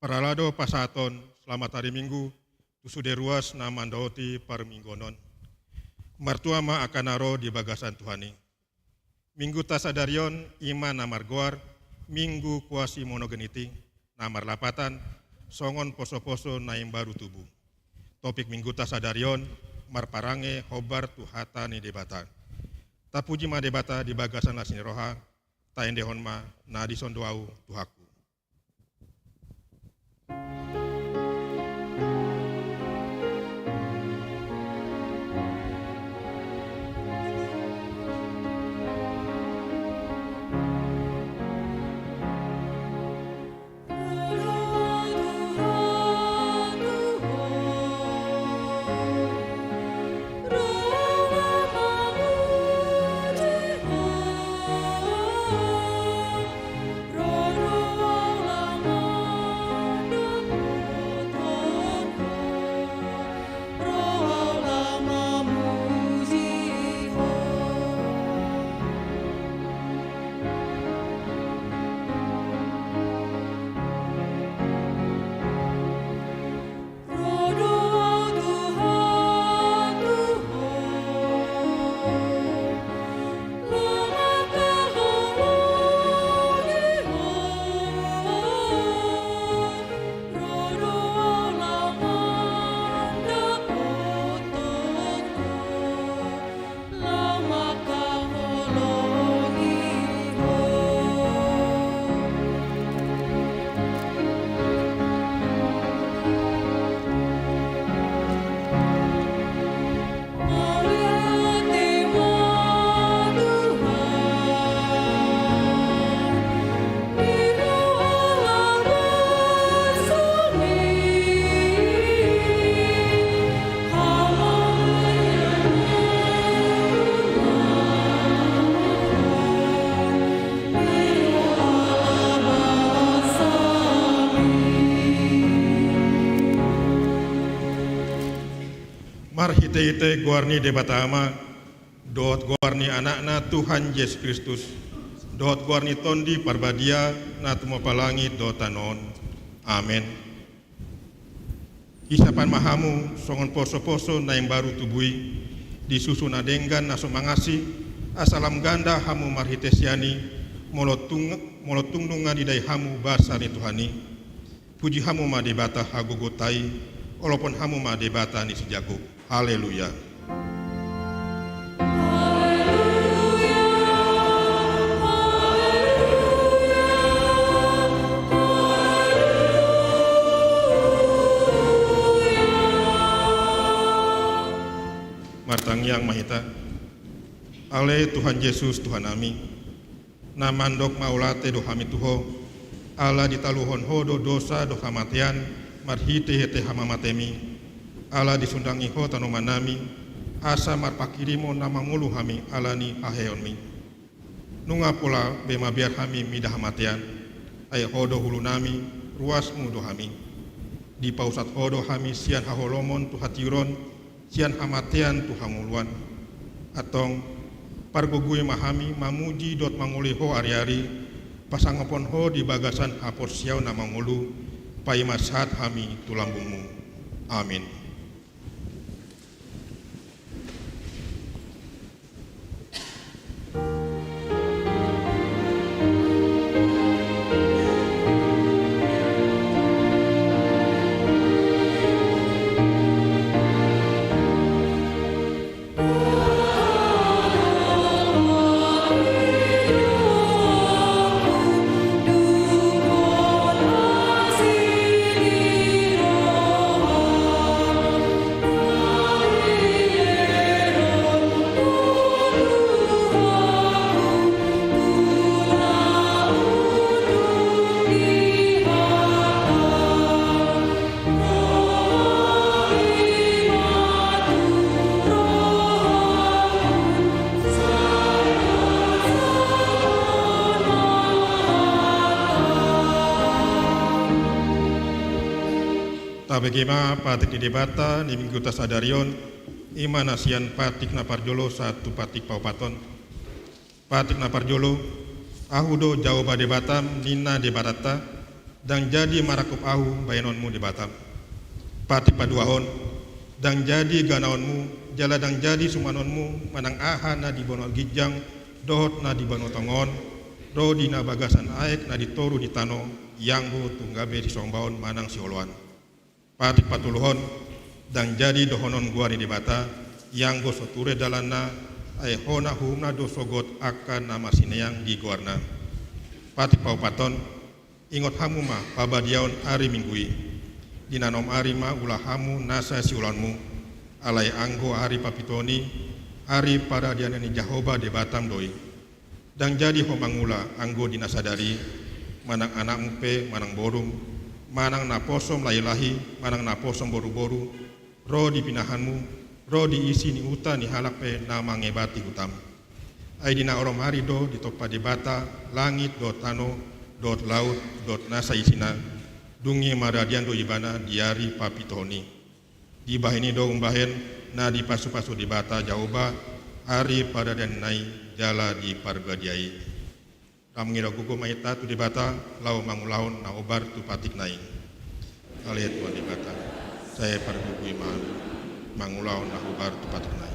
Paralado pasaton, selamat hari Minggu, tusude ruas na mandauti parminggonon. Martuama akanaro di bagasan Tuhani. Minggu tasadarion ima namar goar, minggu kuasi monogeniti, namar lapatan, songon poso-poso naim baru tubuh. Topik minggu tasadarion, marparange hobar tuhata ni debata. Tapuji ma debata di bagasan lasini roha, taendehon ma na disondoau tuhaku. Marhite-hite guarni debatama, dot guarni anakna Tuhan Yesus Kristus, dot guarni tondi parbadia na tumopalangi dotanon. Amin. Hisapan mahamu songon poso-poso na yang baru tubui, disusun adenggan na sumangasi, asalam ganda hamu marhitesiani, molotung nunga didai hamu basari Tuhani. Puji hamu ma debata hagugotai, walaupun hamu ma debata ni sejago. Haleluya. Martang yang mahita. Ale Tuhan Yesus Tuhan ami. Namandok maulate do hami tuho. Ala ditaluhon hodo dosa do hamatian marhite hete hamamatemi. Ala disundangi ho tanomanami, asa marpakirimo nama mulu hami alani aheonmi. Nunga pula bema biar hami midah matian, ay hodo hulu nami, ruas mudo hami. Di pausat hodo hami sian haholomon tu hatiron, sian hamatian tu hamuluan. Atong pargogui mahami mamuji dot manguli ho ari-ari, pasangopon ho di bagasan hapor siau nama mulu, paimasat hami tulambungmu. Amin. Tabegema patik di debata di minggu tasadarion ima nasian patik na parjolo satu patik paupaton patik na parjolo ahudo jauh ba debatam nina debatata dan jadi marakup ahu bayanonmu di batam. Pati paduahon, dan jadi ganaonmu, jala dan jadi sumanonmu, manang aha na di bono gijang, dohot na di bono tongon, do di na bagasan aek na ditoru di tano, yanggu tunggabe di sombaon manang sioloan. Pati patuluhon, dan jadi dohonon guari di bata, yanggo soture dalana, ae hona humna do sogot akan nama sineang di guarna. Pati paupaton, ingot hamu ma pabadiaon ari minggui. Dinanom ari ma ulah hamu nasa siulanmu. Alai anggo ari papitoni, ari pada dianani Jahoba de Batam doi. Dan jadi homangula anggo dinasadari, manang anak mpe, manang borung, manang naposom lahi-lahi, manang naposom boru-boru, roh dipinahanmu, roh diisi ni uta ni halakpe nama ngebati hutam. Aidina orom hari do ditopa di bata, langit do tano, dot laut, dot nasa isina, dungi maradian do ibana diari papitoni. Di bahini do umbahen, na di pasu-pasu di bata Jahoba, hari pada dan nai jala di pargadiai. Ramungira gugu maita tu di bata, lau mangulaun na obar tu patik nai. Alia tuan di bata, saya pargugu iman, mangulaun na obar tu patik nai.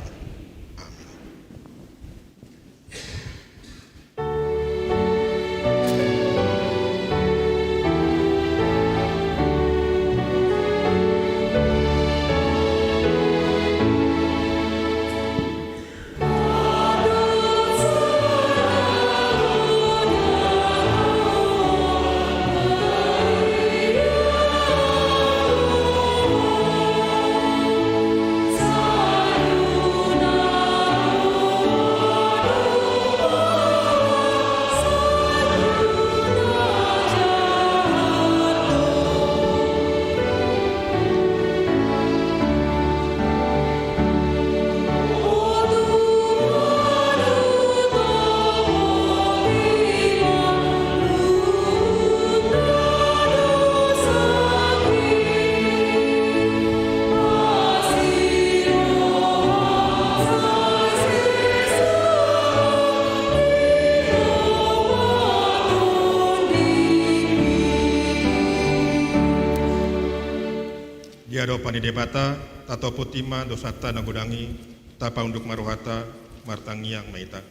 Pani debata, tato putima dosata nagodangi, tapa unduk maruhata, martangiang maita.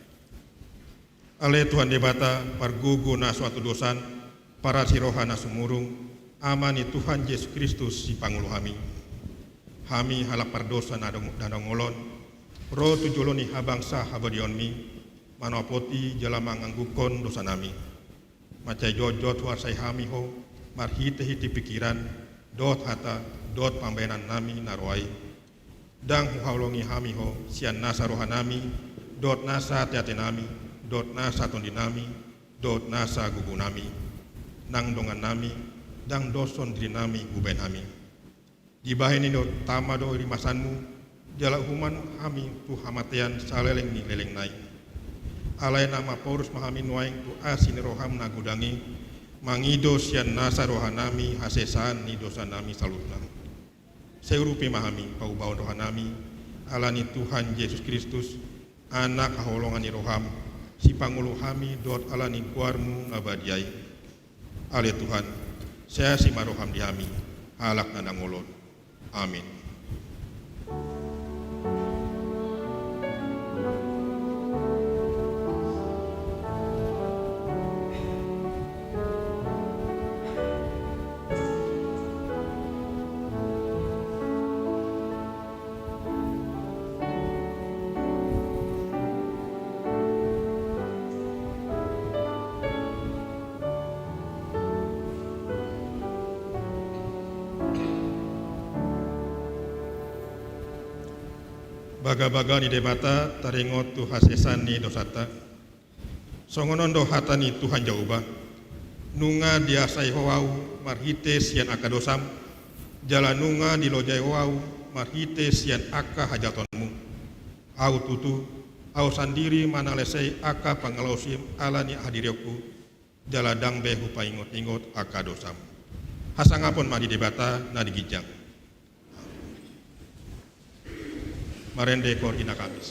Ale Tuhan debata, pargugu na suatu dosan, para siroha na sumurung, amani Tuhan Yesus Kristus si pangulu hami. Hami halap pardosa na danongolon, ro tujuloni habangsa habadionmi, manopoti jalamang anggukon dosa nami. Macai jojot warsai hami ho, marhite-hiti pikiran, dot hata, dot pambayanan nami narwai, dang huhaulongi hami ho, sian nasa roha nami, dot nasa teate nami, dot nasa tondi nami, dot nasa gugu nami, nang dongan nami, dang doson diri nami guben hami. Di bahini dot tama do rimasanmu, jala human hami tu hamatean saleleng ni leleng nai. Alai nama porus mahami nuaing tu asin roham nagudangi, mangido sian nasa roha nami hasesan ni dosa nami salutna. Seurupi mahami paubaon rohanami, alani Tuhan Yesus Kristus, anak haholongan ni roham, si pangulu hami dot alani kuarmu ngabadiai. Ale Tuhan, saya si maroham di hami, halak nanangolon. Amin. Baga-baga ni debata taringot tu hasesan ni dosata. Songonon do hatani Tuhan Jahoba. Nunga diasai hoau marhite sian aka dosam. Jala nunga dilojai hoau marhite sian aka hajatonmu. Au tutu, au sandiri mana lesai aka pangalausim alani hadirioku. Jala dangbe hupa ingot-ingot aka dosam. Hasangapun madi debata na digijang. Marende Korina Kamis.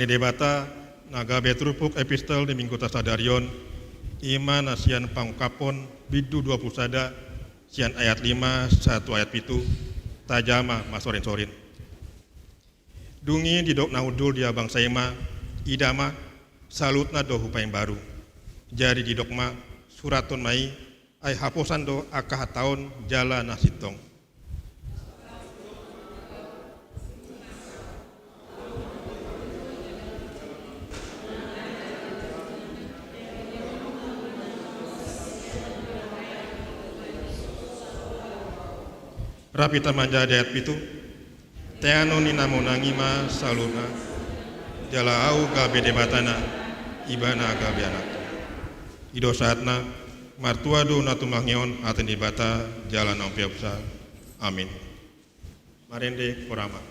Tani debata naga betrupuk epistel di minggu tasadarion iman asian pangkapon bidu 20 sada sian ayat 5 1 ayat 7 tajama masorin-sorin. Dungi didok naudul dia bangsa ima idama salutna do hupain baru. Jadi didok ma suratun mai ay haposan do akah tahun jala nasitong. Rapita manja ayat pitu teano ni namo nangima saluna jala au gabe debatana ibana gabe anak ido saatna martuado natumangyon aten debata jalan ompiapsa amin marende korama.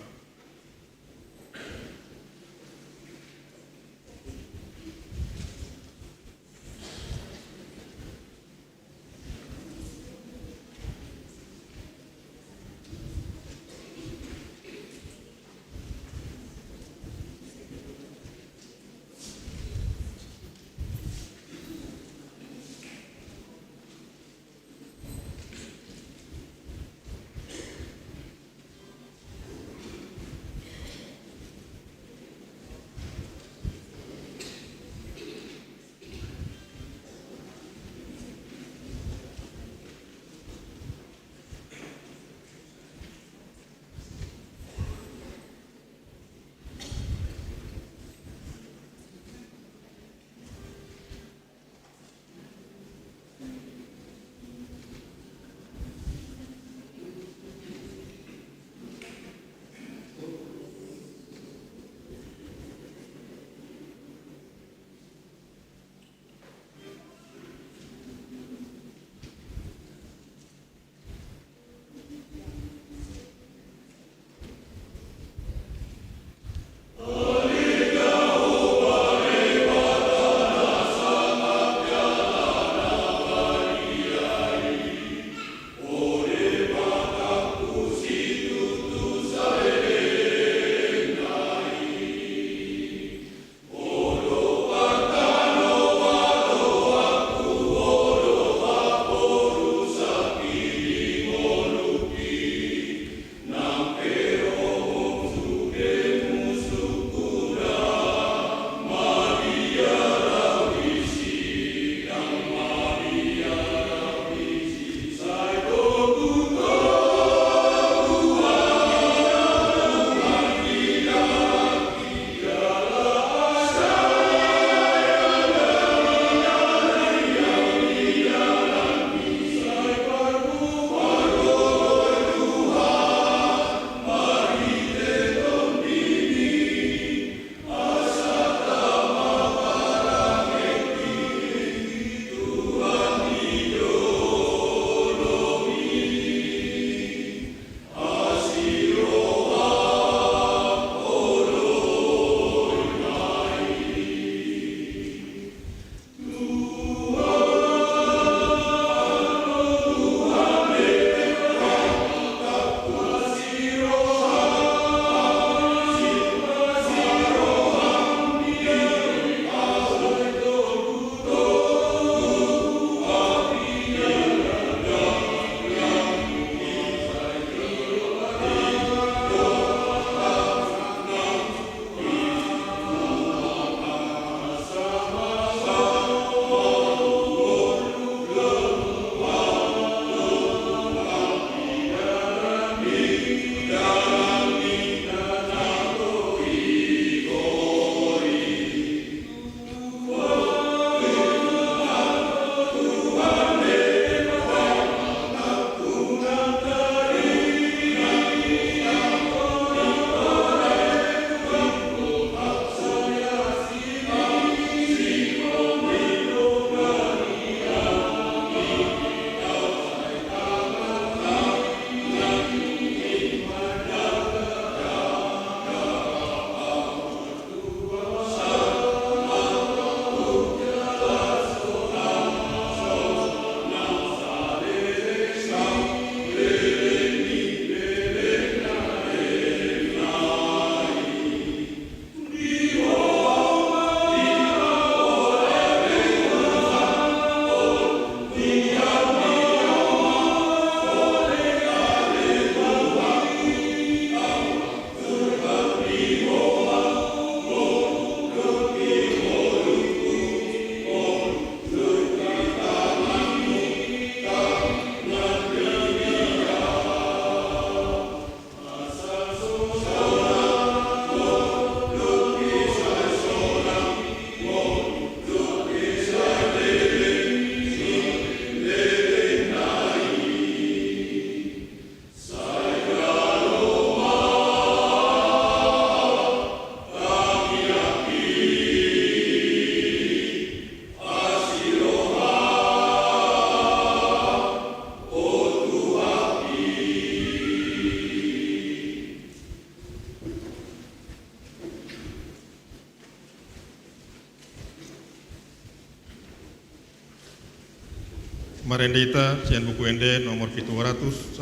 Marendita sian buku ende nomor 710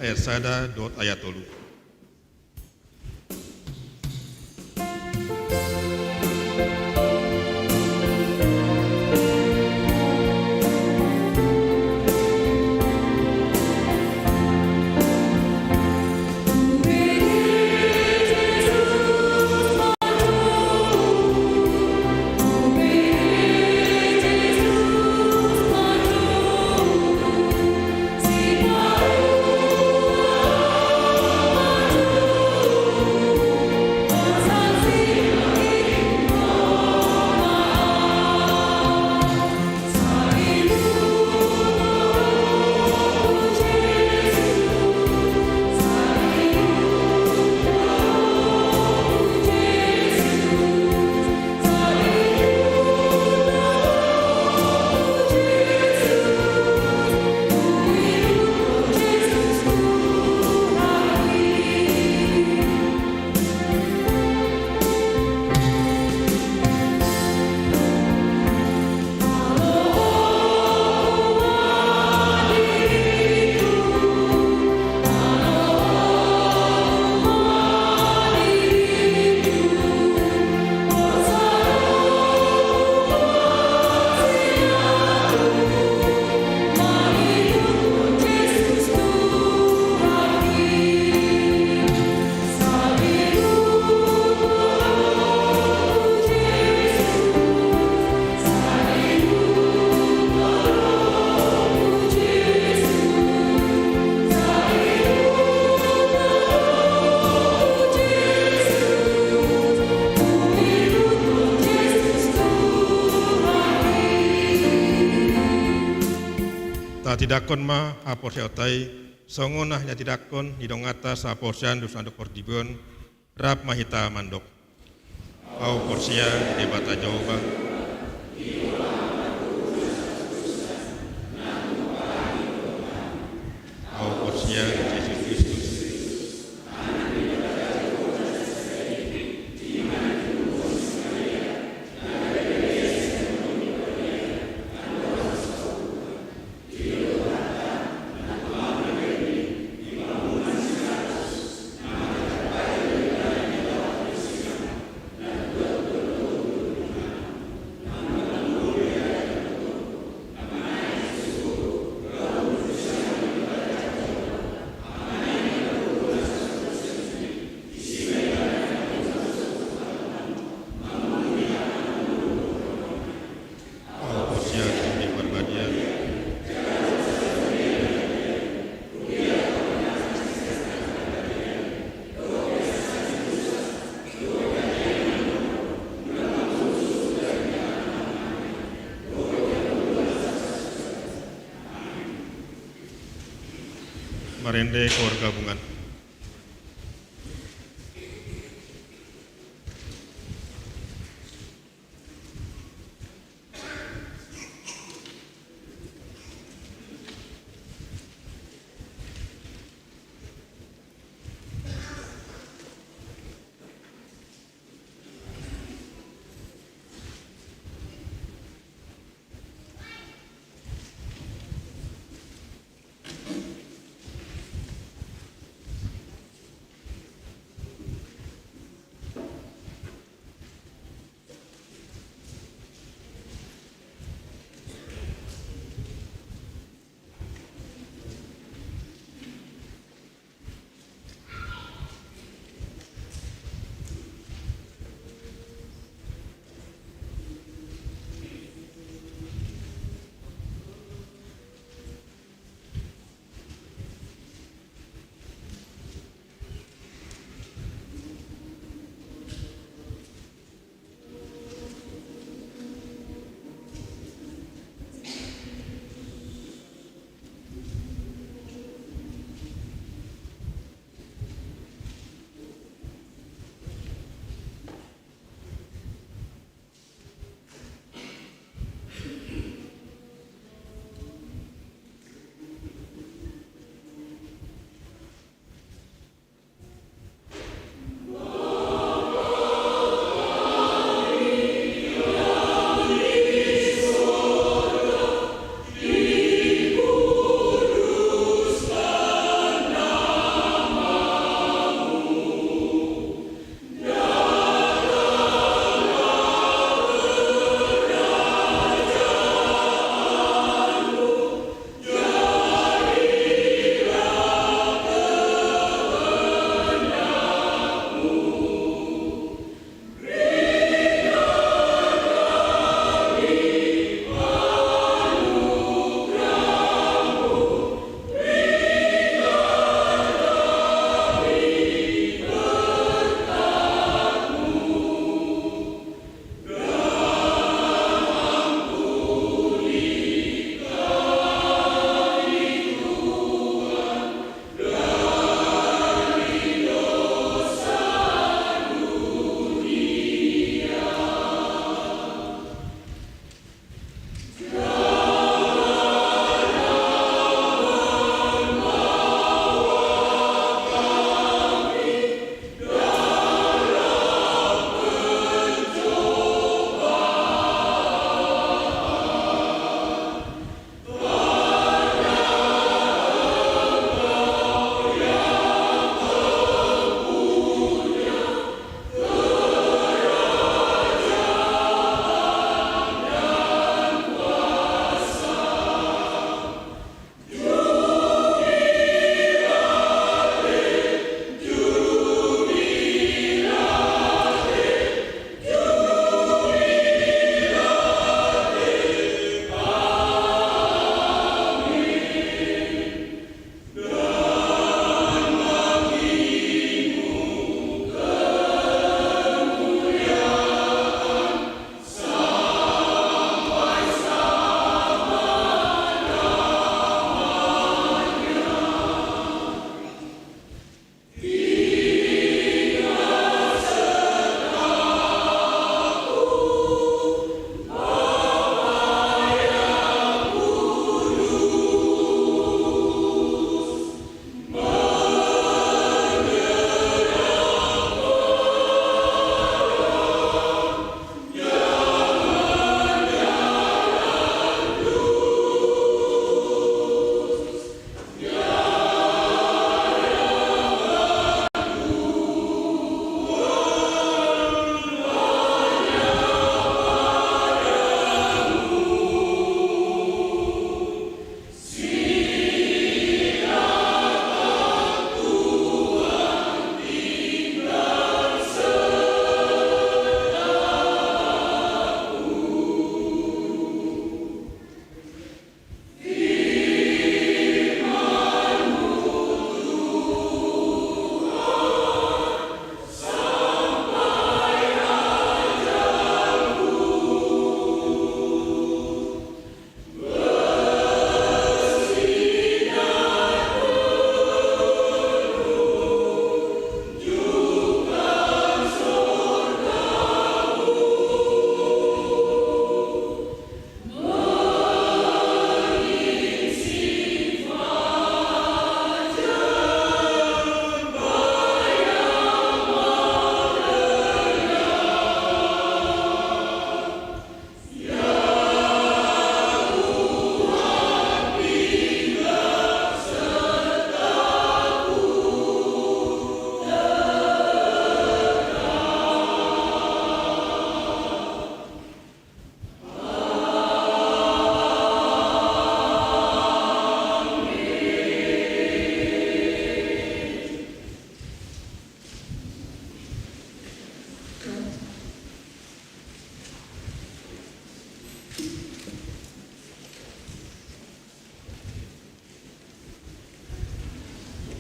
ayat sada dot ayat 3. Tidakon ma apor seotai songonah nya tidakon hidongata saporsian dusandok pordibon rap mahita mandok au porsia debata jawaban au porsia Yesus Kristus Marende keluarga gabungan.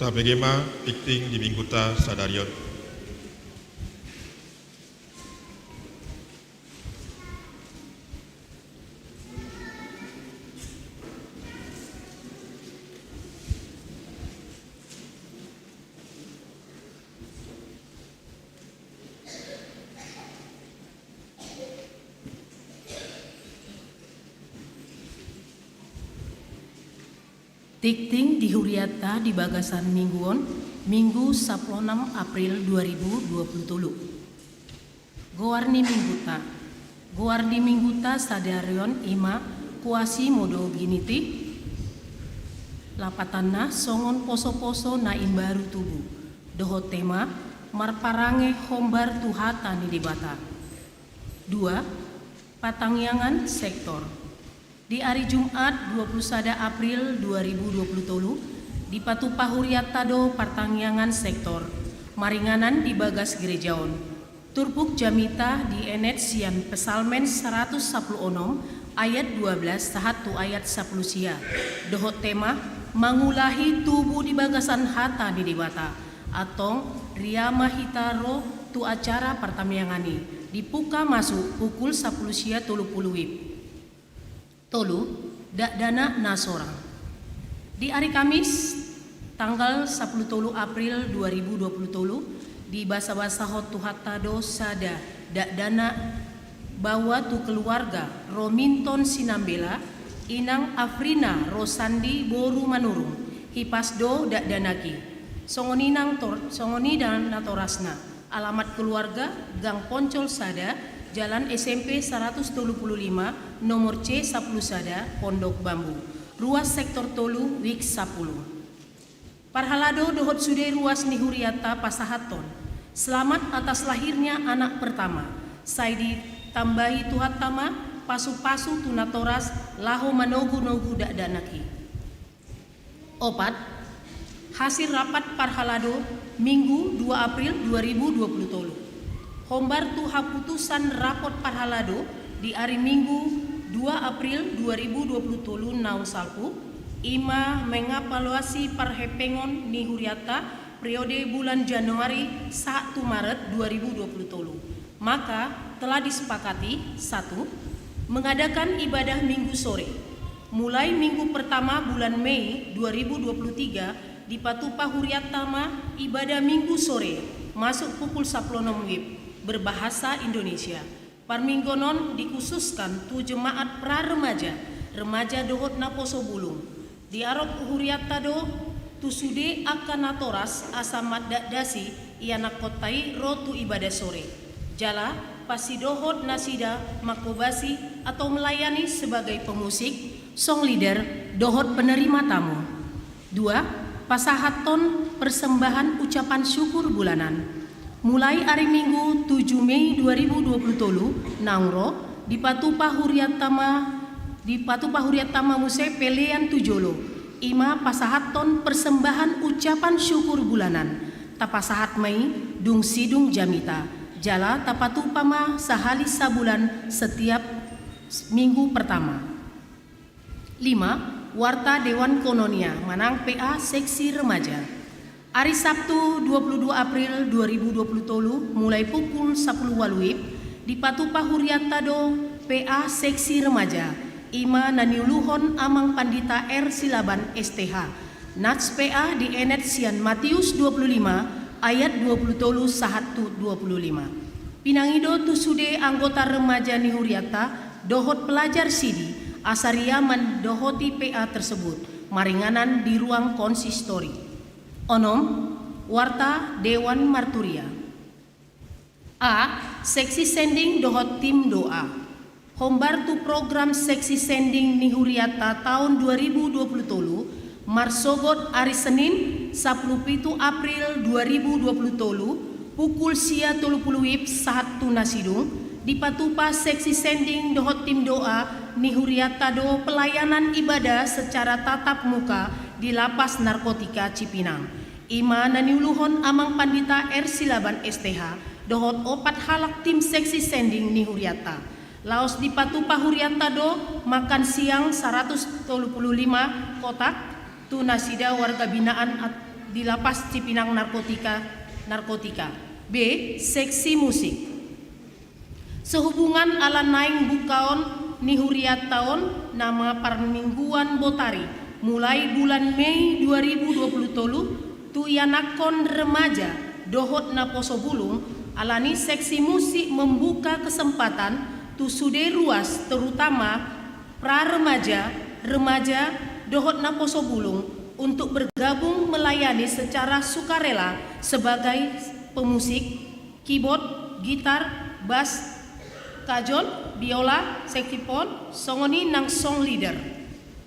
bagaimana tikting di mingguta sadarion. Tikting di Huriata di Bagasan Mingguon, Minggu 16 April 2020. Gowarni Mingguta sadarion ima kuasi modo giniti. Lapatanna songon poso-poso na imbaru tubuh. Doho tema marparange hombar tuhata ni dibata. 2. Patangyangan sektor. Di hari Jumat 21 April 2020 di Patupa Huriatado Partangyangan Sektor Maringanan di Bagas Gerejaon Turpuk Jamita di Enet Sian Pesalmen 116 ayat 12 sahatu ayat 10 sia. Dohot tema mangulahi tubuh di bagasan hata di debata atau riama hitaro tu acara pertamyangani dipuka masuk pukul 10 sia 30 wib. Tolu, dana nasorang. Di hari Kamis, tanggal 10 April 2020, di basa-basa hotu hatado sada dana bawa tu keluarga Rominton Sinambela, Inang Afrina Rosandi Boru Manurung, Hipasdo danaki. Songoni dan natorasna. Alamat keluarga Gang Poncol Sada, Jalan SMP 175, nomor C 10 Sada, Pondok Bambu. Ruas sektor Tolu, Wik 10. Parhalado dohot sude ruas ni Huriata Pasahaton. Selamat atas lahirnya anak pertama. Saidi tambahi tuhatama, pasu-pasu tunatoras, laho manogu-nogu danaki. Opat, hasil rapat Parhalado, Minggu 2 April 2020 tolu. Hombar tuha putusan rapot Parhalado di hari Minggu 2 April 2020 tolu naun salpu ima mengevaluasi parhepengon ni Huriata periode bulan Januari 1 Maret 2020 tolu. Maka telah disepakati 1. Mengadakan ibadah Minggu sore mulai Minggu pertama bulan Mei 2023 di Patupa Huriatama ibadah Minggu sore masuk pukul 10 wib berbahasa Indonesia. Parminggonon dikhususkan tu jemaat pra remaja dohot naposo bulung. Di Arab Huriatado tu sude akan natoras asamat dasi ianak kotai rotu ibadah sore. Jala pasti dohot nasida makobasi atau melayani sebagai pemusik, song leader, dohot penerima tamu. 2. Pasahaton persembahan ucapan syukur bulanan. Mulai hari Minggu 7 Mei 2020 Nangro di Patupa Huriatama Muse Pelean Tujolo ima pasahaton persembahan ucapan syukur bulanan tapasahat Mei dung sidung jamita jala tapatupama sahali sabulan setiap minggu pertama. 5. Warta Dewan Kononia Manang PA Seksi Remaja. Hari Sabtu 22 April 2020 tolu mulai pukul 10 waluib di Patupa Huriatado PA Seksi Remaja ima naniuluhon amang Pandita R. Silaban STH Nats PA di Enet Sian Matius 25 ayat 20 tolu sahatu 25. Pinangido tusude anggota remaja ni Huriata dohot pelajar sidi asaria mendohoti PA tersebut maringanan di ruang konsistori. Onom, Warta Dewan Marturia. A. Seksi sending dohot tim doa. Hombar tu program seksi sending ni Huriata tahun 2020 tolu marsogot hari Senin 17 April 2020 tolu pukul sia 30 wib sahatu nasidung di Patupa seksi sending dohot tim doa ni Huriata do pelayanan ibadah secara tatap muka di Lapas Narkotika Cipinang. Ima naniuluhon amang Pandita R. Silaban STH dohot opat halak tim seksi sending ni Huriata. Laos di Patupa Huriata do makan siang 135 kotak tu nasida warga binaan di Lapas Cipinang Narkotika. B. Seksi musik. Sehubungan ala naing bukaon nihuriat tahun nama parmingguan Botari mulai bulan Mei 2020 tolu tu yanakon remaja dohot na poso bulung alani seksi musik membuka kesempatan tu sude ruas terutama pra-remaja, remaja dohot na poso bulung untuk bergabung melayani secara sukarela sebagai pemusik, keyboard, gitar, bass, kajol, biola, saxophone, songoni nang song leader.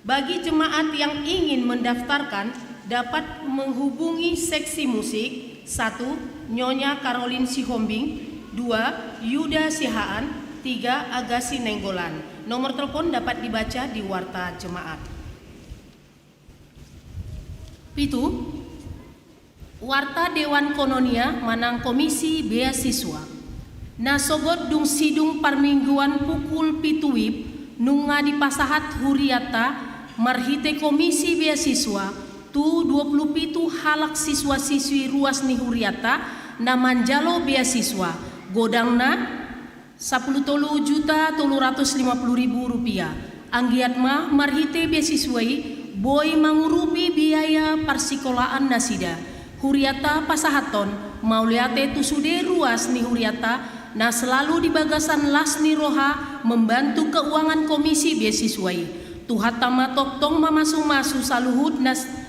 Bagi jemaat yang ingin mendaftarkan dapat menghubungi seksi musik 1. Nyonya Caroline Sihombing, 2. Yuda Sihaan, 3. Agasi Nenggolan. Nomor telepon dapat dibaca di warta jemaat. 7. Warta Dewan Kononia Manang Komisi Beasiswa. Nasogot dung sidung parmingguan pukul pituwib nunga di pasahat huriata marhite komisi beasiswa tu 27 halak siswa-siswi ruas ni huriata na manjalo beasiswa godangna 13.350.000 rupiah. Anggiat mah marhite beasiswai boy mangurupi biaya persikolahan nasida huriata pasahaton mauliate tu sude ruas ni huriata na selalu di bagasan Lasni Roha membantu keuangan komisi beasiswai. Tuhatama toktong mamasu-masu saluhut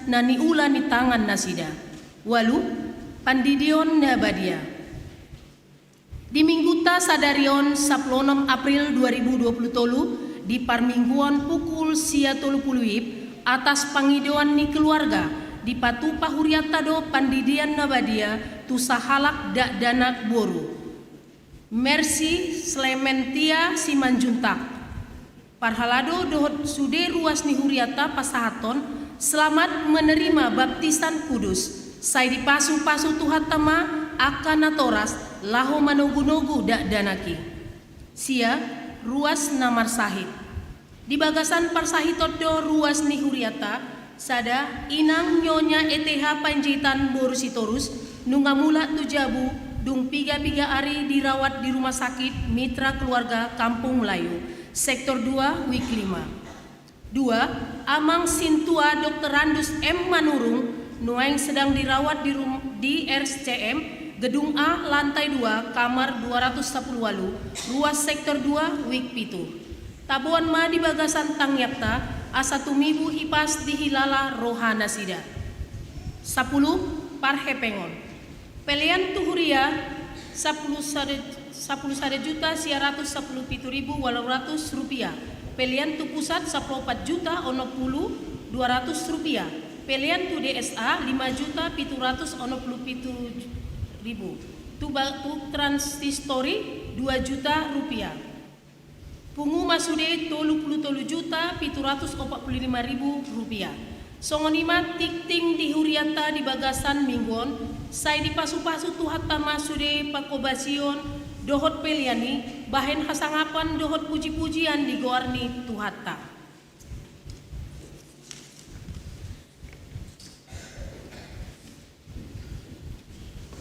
nani ula ni tangan nasida. Walu pandidion nabadia. Di mingguta sadarion 16 April 2020 tolu di parmingguan pukul sia 30 atas pangidoan ni keluarga di patu pahuriatado pandidian nabadia tu sahalak dak danak boru. Mercy Slementia Simanjuntak Parhalado dohot sude ruas ni huriata pasahaton selamat menerima baptisan kudus. Sai dipasu-pasu tuhatama akan natoras laho manogu-nogu dak danaki. Sia ruas namar sahid. Di bagasan parsahitot do ruas ni huriata sada inang nyonya ETH Panjaitan Borusitorus nungamula tujabu dung piga-piga ari dirawat di rumah sakit Mitra Keluarga Kampung Melayu, Sektor 2, Wik 5. 2. Amang Sintua Dr. Randus M. Manurung, nuaing sedang dirawat di RSCM, Gedung A, Lantai 2, Kamar 210 Ruas Sektor 2, Wik 7. Tabuan ma di bagasan Tangyapta, asatumibu hipas di Hilala Rohana Sida. 10. Parhepengon. Pelian tuhuria 10.110.810 rupiah. Pelian tu pusat 14.200 rupiah. Pelian tu DSA 5.767.000. Tu transistori 2 juta rupiah. Pungu masude 33.745.000 rupiah. Songonima tikting di huriata di bagasan mingguon sai di pasu-pasu tuhatta masude pakobasion dohot peliani bahen hasangapan dohot puji-pujian di goarni tuhatta.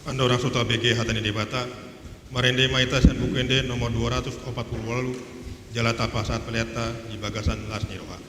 Anda orang sota BG hatani debata marende maita san bukende nomor 248 Jalata Pasat Peleta di bagasan Lasni Roha.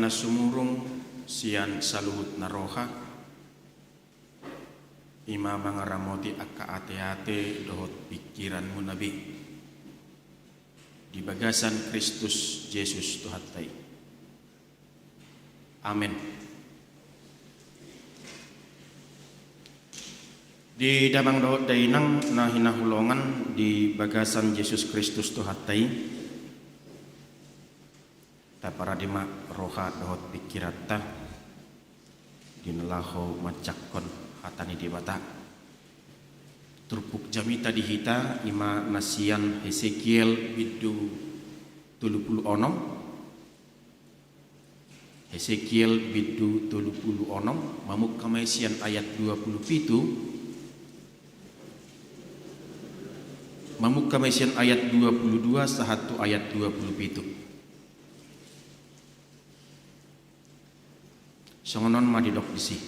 na sumurong sian saluhut na roha ima mangaramoti akka ate-ate dohot pikiranmu nabi di bagasan Kristus Yesus Tuhattai. Amin. Di damang dohot dainang na hinahulongan di bagasan Yesus Kristus Tuhattai ta paradima roha dohot pikirata dinelaho macakon hatani debata turpuk jamita dihita ima nasian Hesekiel bidu 30 onom Hesekiel bidu 30 onom mamuk kamaisian ayat 27 mamuk kamaisian ayat 22 sahatu ayat 27 songonon madidok disi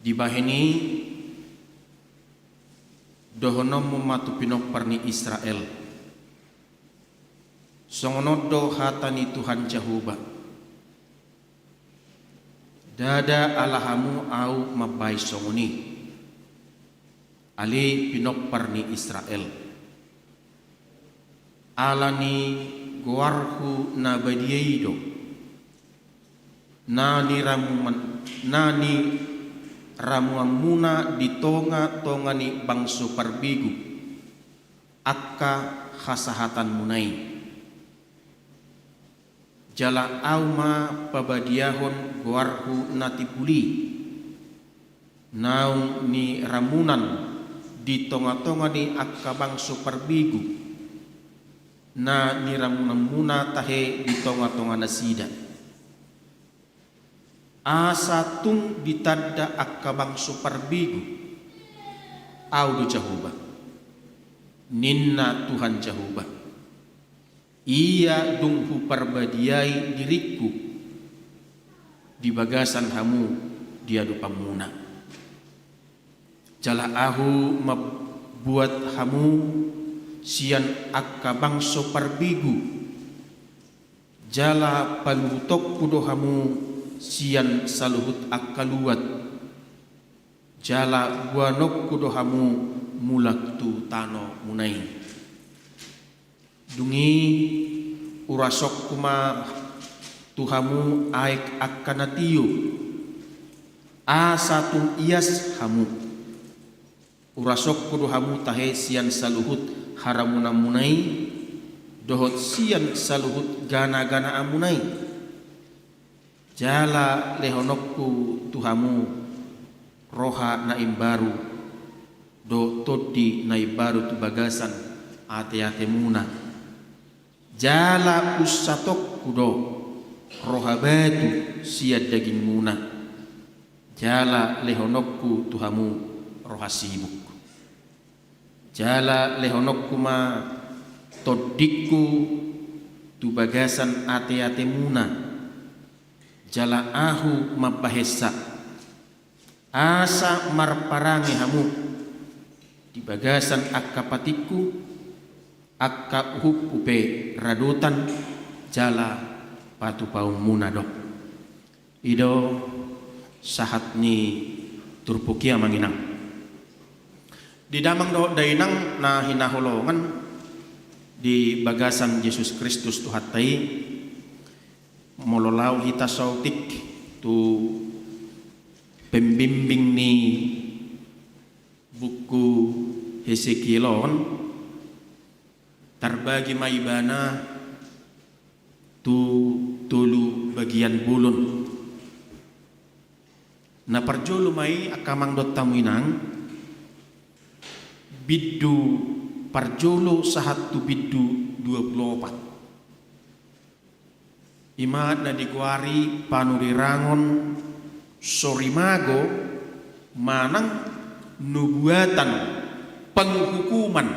dibahini dohonom mematu pinok parni Israel songono do hatani Tuhan Jehovah dada alahamu au mabai songoni ali pinok parni Israel alani goarhu nabadieido nani ramuamuna di tonga-tongani bangso parbigu akka khasahatan munai jala auma pabadiahon goarhu natipuli naung ni ramunan di tonga-tongani akka bangso parbigu na ni ramunan muna tahe di tonga-tonga nasida asatung ditanda akka bangso parbigu audu Jehovah ninna Tuhan Jehovah ia dunghu parbadiai diriku di bagasan hamu diadu pamuna jala ahu membuat hamu sian akka bangso parbigu jala palutok kudo hamu sian saluhut akaluat jala buanok kudohamu mulak tu tano munai dungi urasok kuma tuhamu aik akanatiyo asatun ias hamu urasok kudohamu tahe sian saluhut haramuna munai dohot sian saluhut gana-gana amunai jala lehonokku tuhamu roha naim baru do todi naim baru tu bagasan ate-ate muna jala usatok kudo roha batu siad daging muna jala lehonokku tuhamu roha sibuk jala lehonokku ma todikku tu bagasan ate-ate muna jala ahu mapahesa asa marparangi hamu di bagasan akka patiku akka uhuk upe radutan jala patu paung munadok ido sahat ni turpukia manginang di damang do dainang na hinaholongan di bagasan Yesus Kristus Tuhattai mololau hita sautik tu pembimbing ni buku Hesekielon terbagi maibana tu tulu bagian bulun na parjolo mai akamang dot tamuinang biddu parjolo sahat tu biddu 24 imat na diguari panurirangon sorimago manang nubuatan penghukuman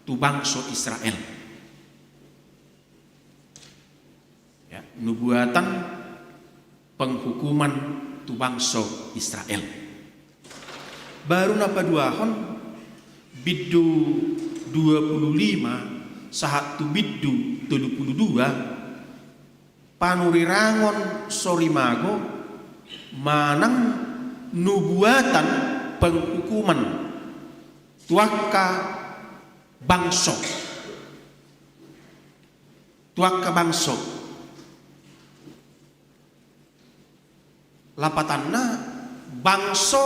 tu bangsa Israel ya, nubuatan penghukuman tu bangsa Israel baru napa duahon biddu 25 sahat tu biddu 32 panurirangon sorimago manang nubuatan penghukuman tuaka bangso lapatanna bangso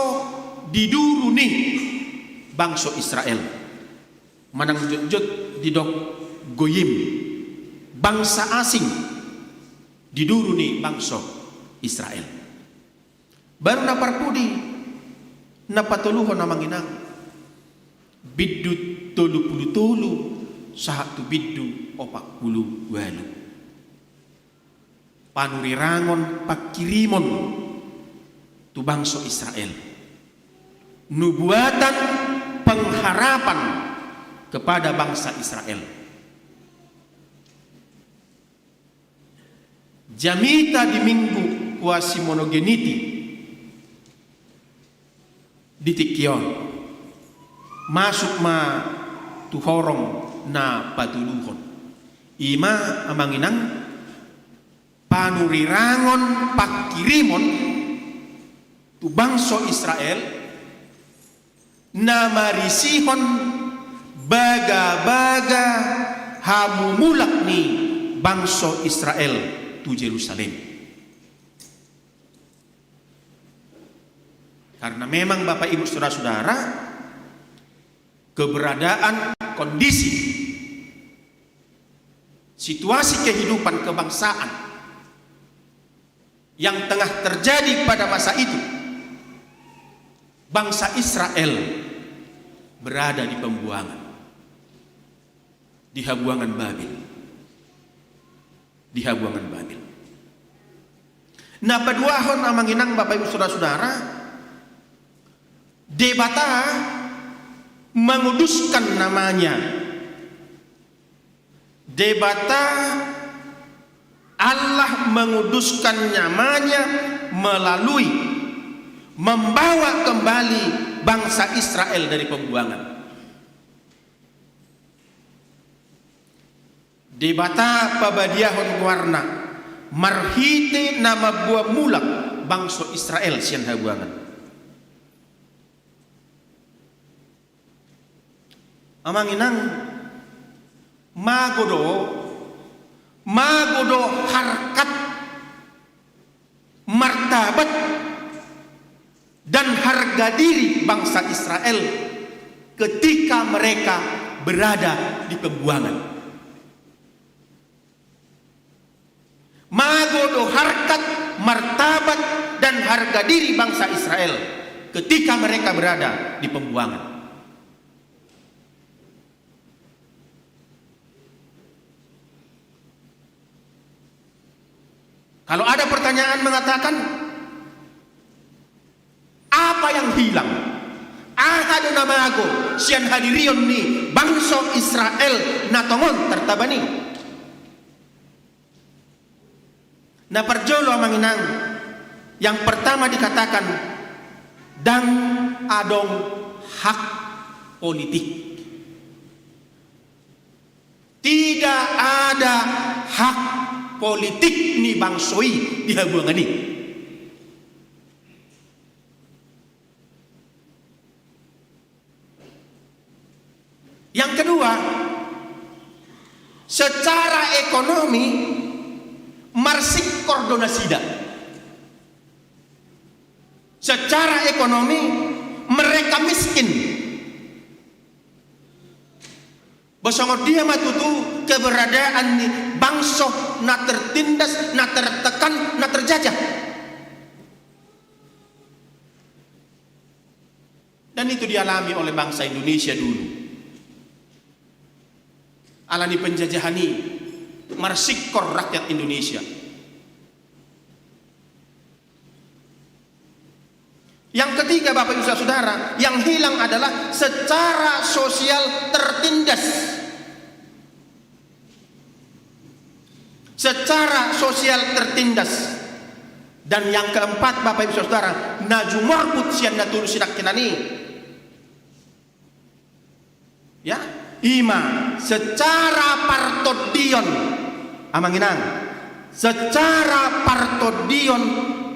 diduru nih bangso Israel manang jut didok goyim bangsa asing diduru nih bangso Israel baru naparpudi napatuluhon namanginang biddu 30 sahatu biddu 48 panurirangon pakirimon tu bangso Israel nubuatan pengharapan kepada bangsa Israel. Jamita di minggu kuasi monogeniti di Tikion masuk ma tuhorong na patuluhon ima amanginang panurirangon pakirimon tu bangso Israel na marisihon baga-baga hamumulak ni bangso Israel tu Jerusalem. Karena memang Bapak Ibu Saudara-saudara keberadaan kondisi situasi kehidupan kebangsaan yang tengah terjadi pada masa itu, bangsa Israel berada di pembuangan, di habuangan Babil, di habuangan Babil. Nah, paduahon amanginang Bapak Ibu Saudara-saudara, debata menguduskan namanya, debata Allah menguduskan namanya melalui membawa kembali bangsa Israel dari pembuangan. Debata pabadiahon warna marhite nama buah mulak bangsa Israel sian habuangan. Amanginang magodo harkat martabat dan harga diri bangsa Israel ketika mereka berada di pembuangan. Magodo harkat martabat dan harga diri bangsa Israel ketika mereka berada di pembuangan. Kalau ada pertanyaan mengatakan apa yang hilang? Ahadu namago sian hadirion ni bangsa Israel natongon tertabani. Na perjolo amanginang yang pertama dikatakan dan adong hak politik. Tidak ada hak politik ni bangsoi di habuangan ini. Yang kedua, secara ekonomi marsik kordonasida. Secara ekonomi mereka miskin. Bosongo dia matutu keberadaan ni bangsa na tertindas, na tertekan, na terjajah. Dan itu dialami oleh bangsa Indonesia dulu. Alani penjajahani marsikor rakyat Indonesia. Yang ketiga Bapak Ibu Saudara, yang hilang adalah secara sosial tertindas. Secara sosial tertindas. Dan yang keempat Bapak Ibu Saudara, najumor putsian natul sidak kinani. Ya, ima secara partodion amanginang secara partodion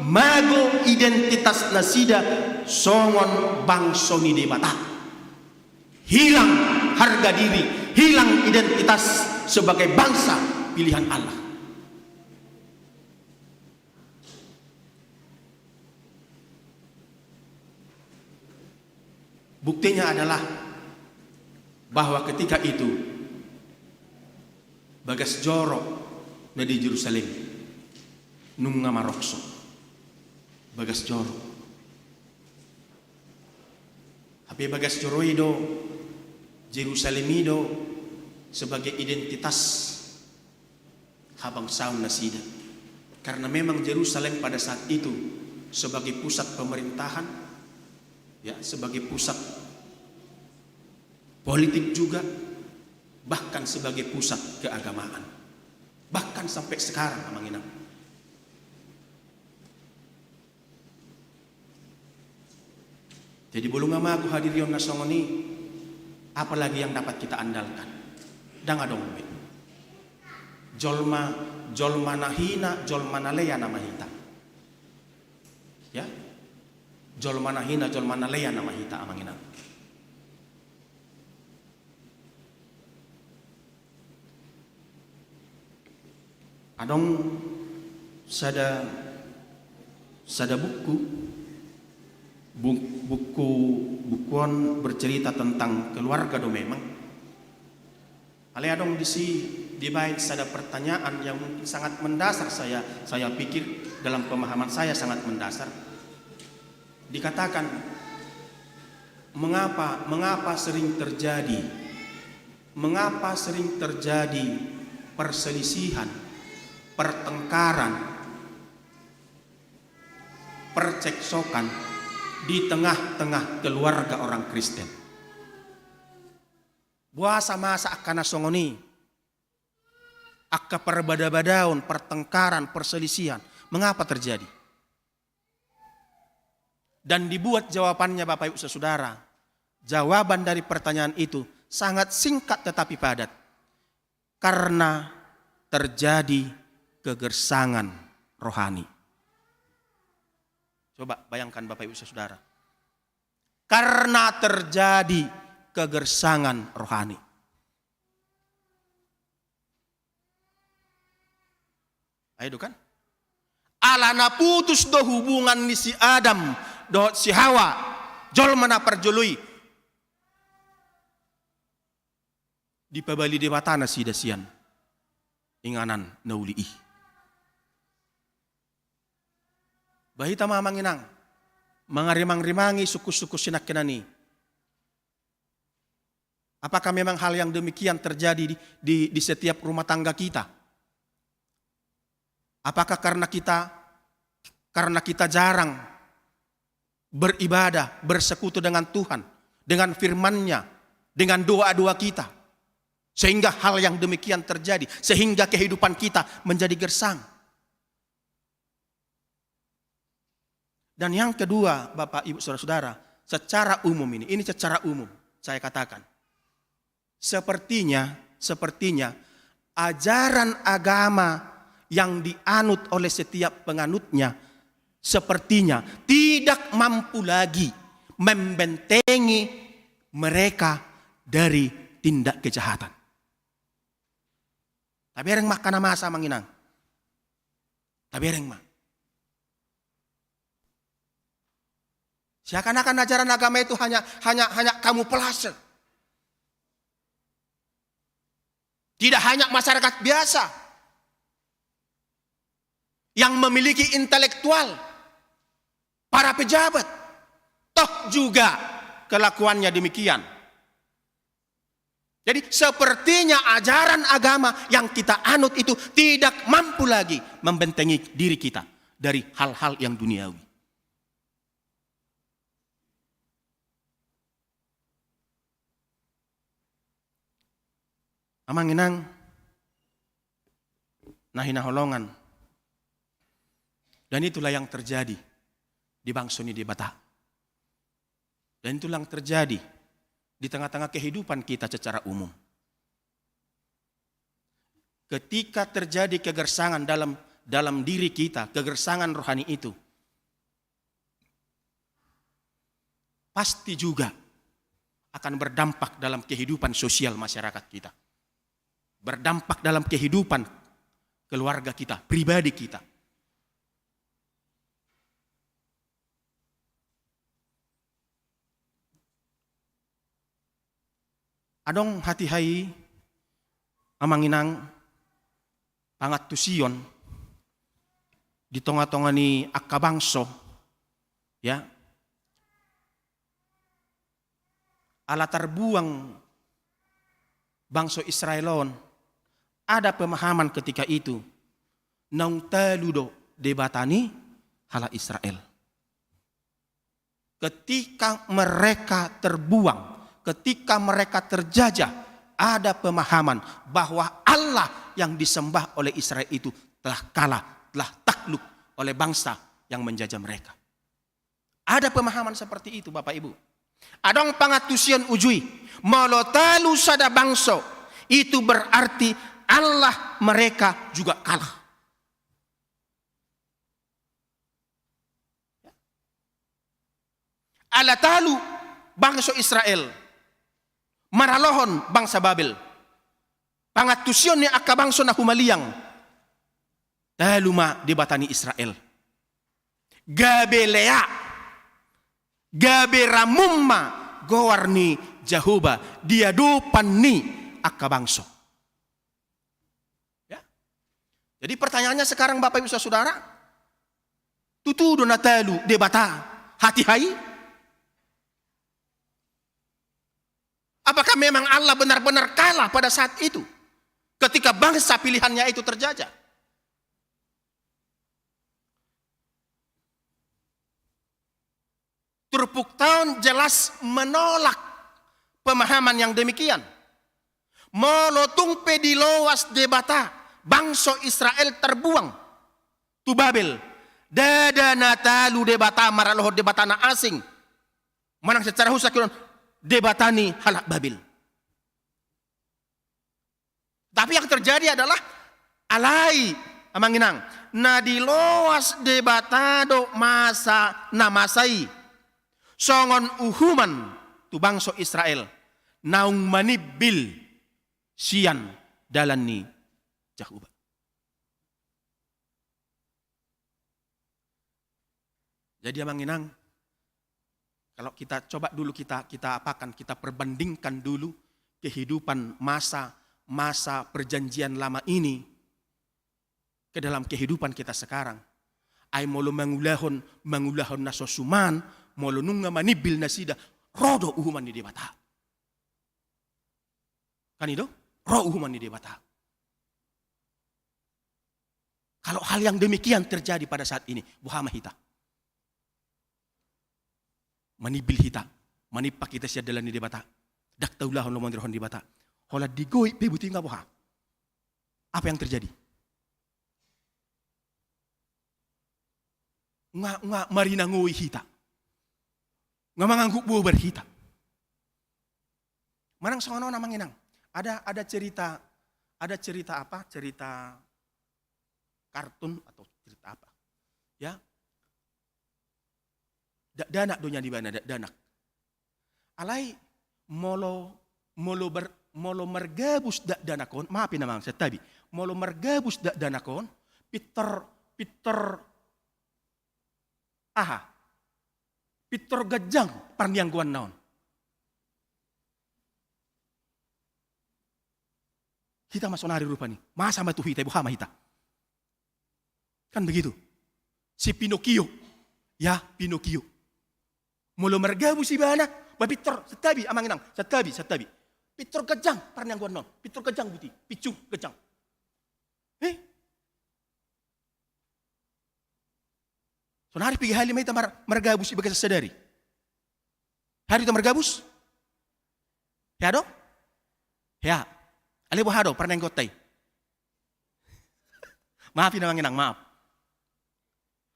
mago identitas nasida songon bangsoni debata. Hilang harga diri, hilang identitas sebagai bangsa pilihan Allah. Buktinya adalah bahwa ketika itu Bagas Joro na di Jerusalem nung nga marokso Bagas Joro habi Bagas Joro ido Jerusalemido sebagai identitas habang saun nasida, karena memang Jerusalem pada saat itu sebagai pusat pemerintahan, ya, sebagai pusat politik juga, bahkan sebagai pusat keagamaan, bahkan sampai sekarang amanginang. Jadi bulunga magu hadirion nasongoni, apalagi yang dapat kita andalkan? Danga dombe. Jolma nahina, jolma naleya namahita. Ya, jolma nahina, jolma naleya namahita amanginang. Adong sada bukuan bercerita tentang keluarga do memang. Ale adong di baik sada pertanyaan yang mungkin sangat mendasar, saya pikir dalam pemahaman saya sangat mendasar. Dikatakan mengapa sering terjadi perselisihan, pertengkaran, perceksokan di tengah-tengah keluarga orang Kristen. Buasa masa akana songoni, akka perbada-badaun, pertengkaran, perselisihan. Mengapa terjadi? Dan dibuat jawabannya Bapak Ibu Saudara. Jawaban dari pertanyaan itu sangat singkat tetapi padat. Karena terjadi kegersangan rohani. Coba bayangkan Bapak Ibu Saudara. Karena terjadi kegersangan rohani. Ayo kan? Alana putus do hubungan ni si Adam do si Hawa, jol mana perjului. Di pabali debatana si dasian. Inganan nauliih. Bahita mamanginang, mangarimang-rimangi suku-suku sinak kenani. Apakah memang hal yang demikian terjadi di setiap rumah tangga kita? Apakah karena kita jarang beribadah, bersekutu dengan Tuhan, dengan firman-Nya, dengan doa-doa kita, sehingga hal yang demikian terjadi, sehingga kehidupan kita menjadi gersang? Dan yang kedua, Bapak Ibu Saudara-saudara, secara umum ini secara umum saya katakan, sepertinya ajaran agama yang dianut oleh setiap penganutnya sepertinya tidak mampu lagi membentengi mereka dari tindak kejahatan. Tabereng mah kana masa manginang. Tabereng mah. Seakan-akan ajaran agama itu hanya kamuflase. Tidak hanya masyarakat biasa yang memiliki intelektual, para pejabat, toh juga kelakuannya demikian. Jadi sepertinya ajaran agama yang kita anut itu tidak mampu lagi membentengi diri kita dari hal-hal yang duniawi. Amanginang nahina holongan. Dan itulah yang terjadi di bangsoni di Bata. Dan itulah yang terjadi di tengah-tengah kehidupan kita secara umum. Ketika terjadi kegersangan dalam diri kita, kegersangan rohani itu, pasti juga akan berdampak dalam kehidupan sosial masyarakat kita. Berdampak dalam kehidupan keluarga kita, pribadi kita. Adong hati hai amanginang pangat tusion di tengah-tengah ni akabangso, ya, ala terbuang bangsa Israelon, ada pemahaman ketika itu nang taludo debatani hala Israel. Ketika mereka terbuang, ketika mereka terjajah, ada pemahaman bahwa Allah yang disembah oleh Israel itu telah kalah, telah takluk oleh bangsa yang menjajah mereka. Ada pemahaman seperti itu, Bapak Ibu. Adong pangatusian ujui, molotalu sada bangso, itu berarti Allah mereka juga kalah. Allah talu bangsa Israel, maralohon bangsa Babel, pangatusian ni akka bangso na humaliang, taluma debatani Israel, gabelea, gaberamumma gowarni Jahoba, diadupan ni akka bangso. Ya. Jadi pertanyaannya sekarang Bapak Ibu Saudara, tutudo na talu debata hati hai? Apakah memang Allah benar-benar kalah pada saat itu? Ketika bangsa pilihannya itu terjajah. Turpuk tahun jelas menolak pemahaman yang demikian. Molotung pedilowas debata, bangsa Israel terbuang. Tu Babel. Dada natalu debata maralohor debata na asing. Manang secara husakiron debatani halak Babil. Tapi yang terjadi adalah alai amanginang nadiloas debatado masa namasai songon uhuman tu bangsa Israel naung manibil sian dalan ni Jahuba. Jadi amanginang, kalau kita coba dulu kita perbandingkan dulu kehidupan masa perjanjian lama ini ke dalam kehidupan kita sekarang. Ay molo mangulahon nasosuman, molo nunga manibil nasida, rodo uhuman ni debata. Kan itu? Rodo uhuman ni debata. Kalau hal yang demikian terjadi pada saat ini, buhama hita. Manibil hita, manipak kita siya dalan ni debata. Dak taulahon lomon dirhon debata. Hola digoy pebuti nga boha. Apa yang terjadi? Nga marinangoy hita. Nga mangangguk buo berhita. Manang sono namang inang. Ada cerita apa? Cerita kartun atau cerita apa? Ya. Danak donya di mana danak. Alai molo mergabus danakon, maafin namang setabi. Molo mergabus danakon, Peter gajang parniangguan naon. Kita masuk nari rupa nih. Masa matu hita ibu hama hita. Kan begitu. Si Pinocchio. Ya, Pinocchio. Molo mergabu si bana, Peter setabi amanginang, setabi. Peter gajang parniangguan naon. Peter gajang buti, picu gajang. So hari pergi hali mai tamar mergabus ibaga sadari. Hari itu mergabus? Ya do? Ya. Ale bohado parnang gotay. Maafin manginang, maaf.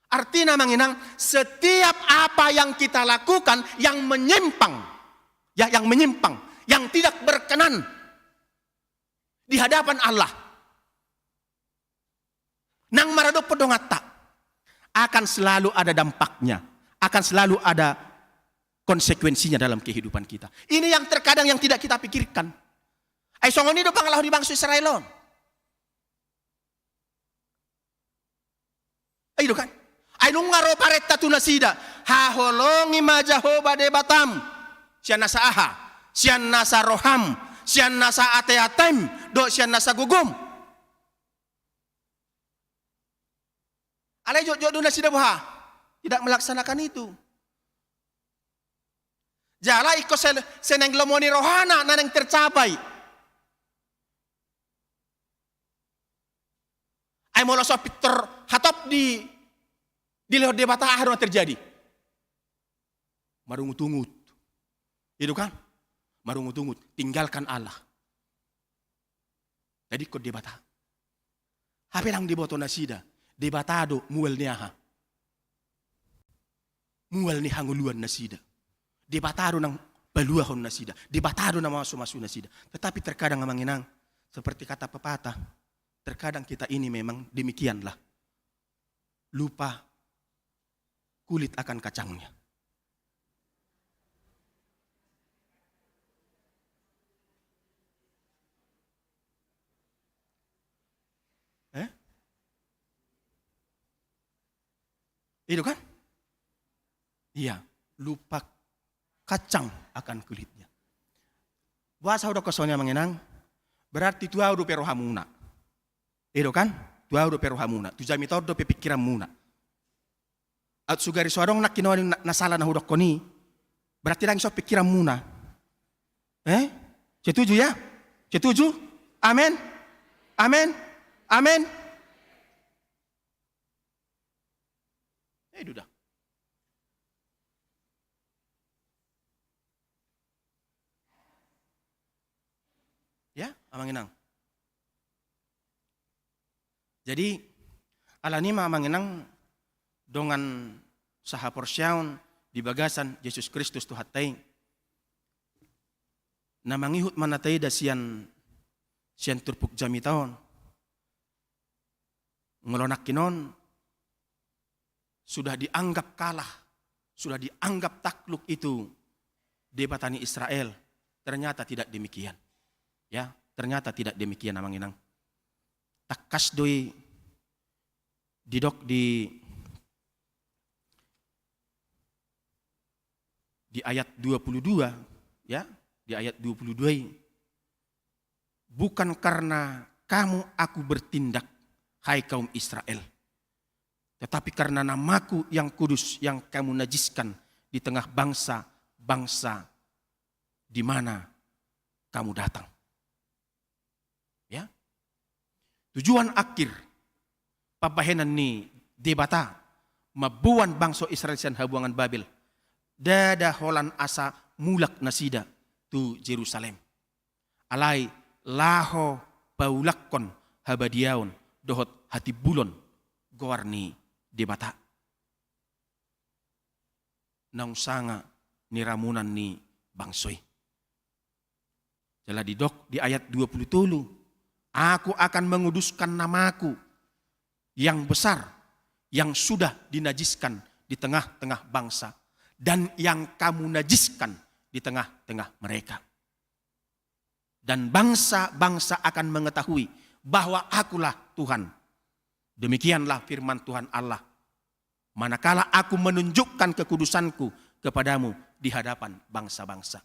Artinya manginang, setiap apa yang kita lakukan yang menyimpang, yang tidak berkenan di hadapan Allah, Nang marado podongata akan selalu ada dampaknya, akan selalu ada konsekuensinya dalam kehidupan kita. Ini yang terkadang yang tidak kita pikirkan. Ay songoni do pangalahu di bangsa Israelon. Ay do kan? Ay nung ngaro paretta tunasida, haholongi majahoba de batam. Sian nasa aha, sian nasa roham, sian nasa ateatem, do sian nasa gugum. Alay jodoh na sida buha. Tidak melaksanakan itu. Jala iko seneng lomoni rohana naneng tercapai. Ay molo so Peter hatop di lehor debata ahar terjadi. Marungut-ungut. Itu kan? Marungut-ungut. Tinggalkan Allah. Jadi kod debata. Hape lang deboto na sida. Debatado mual niya ha. Mual ni hanguluan na sida. Debatado ng baluahon na sida. Debatado ng mga sumasu na sida. Tetapi terkadang ang manginang, seperti kata pepatah, terkadang kita ini memang demikianlah. Lupa kulit akan kacangnya. Itu kan? Iya, lupa kacang akan kulitnya. Bahasa udah kosonya mengenang, berarti tua udah perohamuna. Itu kan? Tua udah perohamuna. Tu jami tau udah pikiran muna. At sugari suarong nak kinawa nasala na hudok koni, berarti lang so pikiran muna. Setuju ya? Setuju? Amin? Amin? Amin? Duda. Ya, amanginang. Jadi, alani amanginang dongan saha porsyaon di bagasan Yesus Kristus tu hatay. Na mangihut manatay da siyan turpuk jami taon. Ngolonak kinon, sudah dianggap kalah, sudah dianggap takluk itu debatani Israel. Ternyata tidak demikian. Ya, ternyata tidak demikian amanginang. Takas doi didok di ayat 22, ya, di ayat 22. Bukan karena kamu aku bertindak, hai kaum Israel. Tetapi karena namaku yang kudus yang kamu najiskan di tengah bangsa-bangsa di mana kamu datang. Ya. Tujuan akhir pabahenan ni debata mabuan bangsa Israel sian habuangan Babel. Dada holan asa mulak nasida tu Jerusalem. Alai laho paulakkon habadiaon dohot hati bulon gowarni debata. Nang sanga ni ramunan ni bangsoy. Jala didok di ayat 27. Aku akan menguduskan namaku yang besar, yang sudah dinajiskan di tengah-tengah bangsa. Dan yang kamu najiskan di tengah-tengah mereka. Dan bangsa-bangsa akan mengetahui bahwa akulah Tuhan. Demikianlah firman Tuhan Allah. Manakala aku menunjukkan kekudusanku kepadamu di hadapan bangsa-bangsa.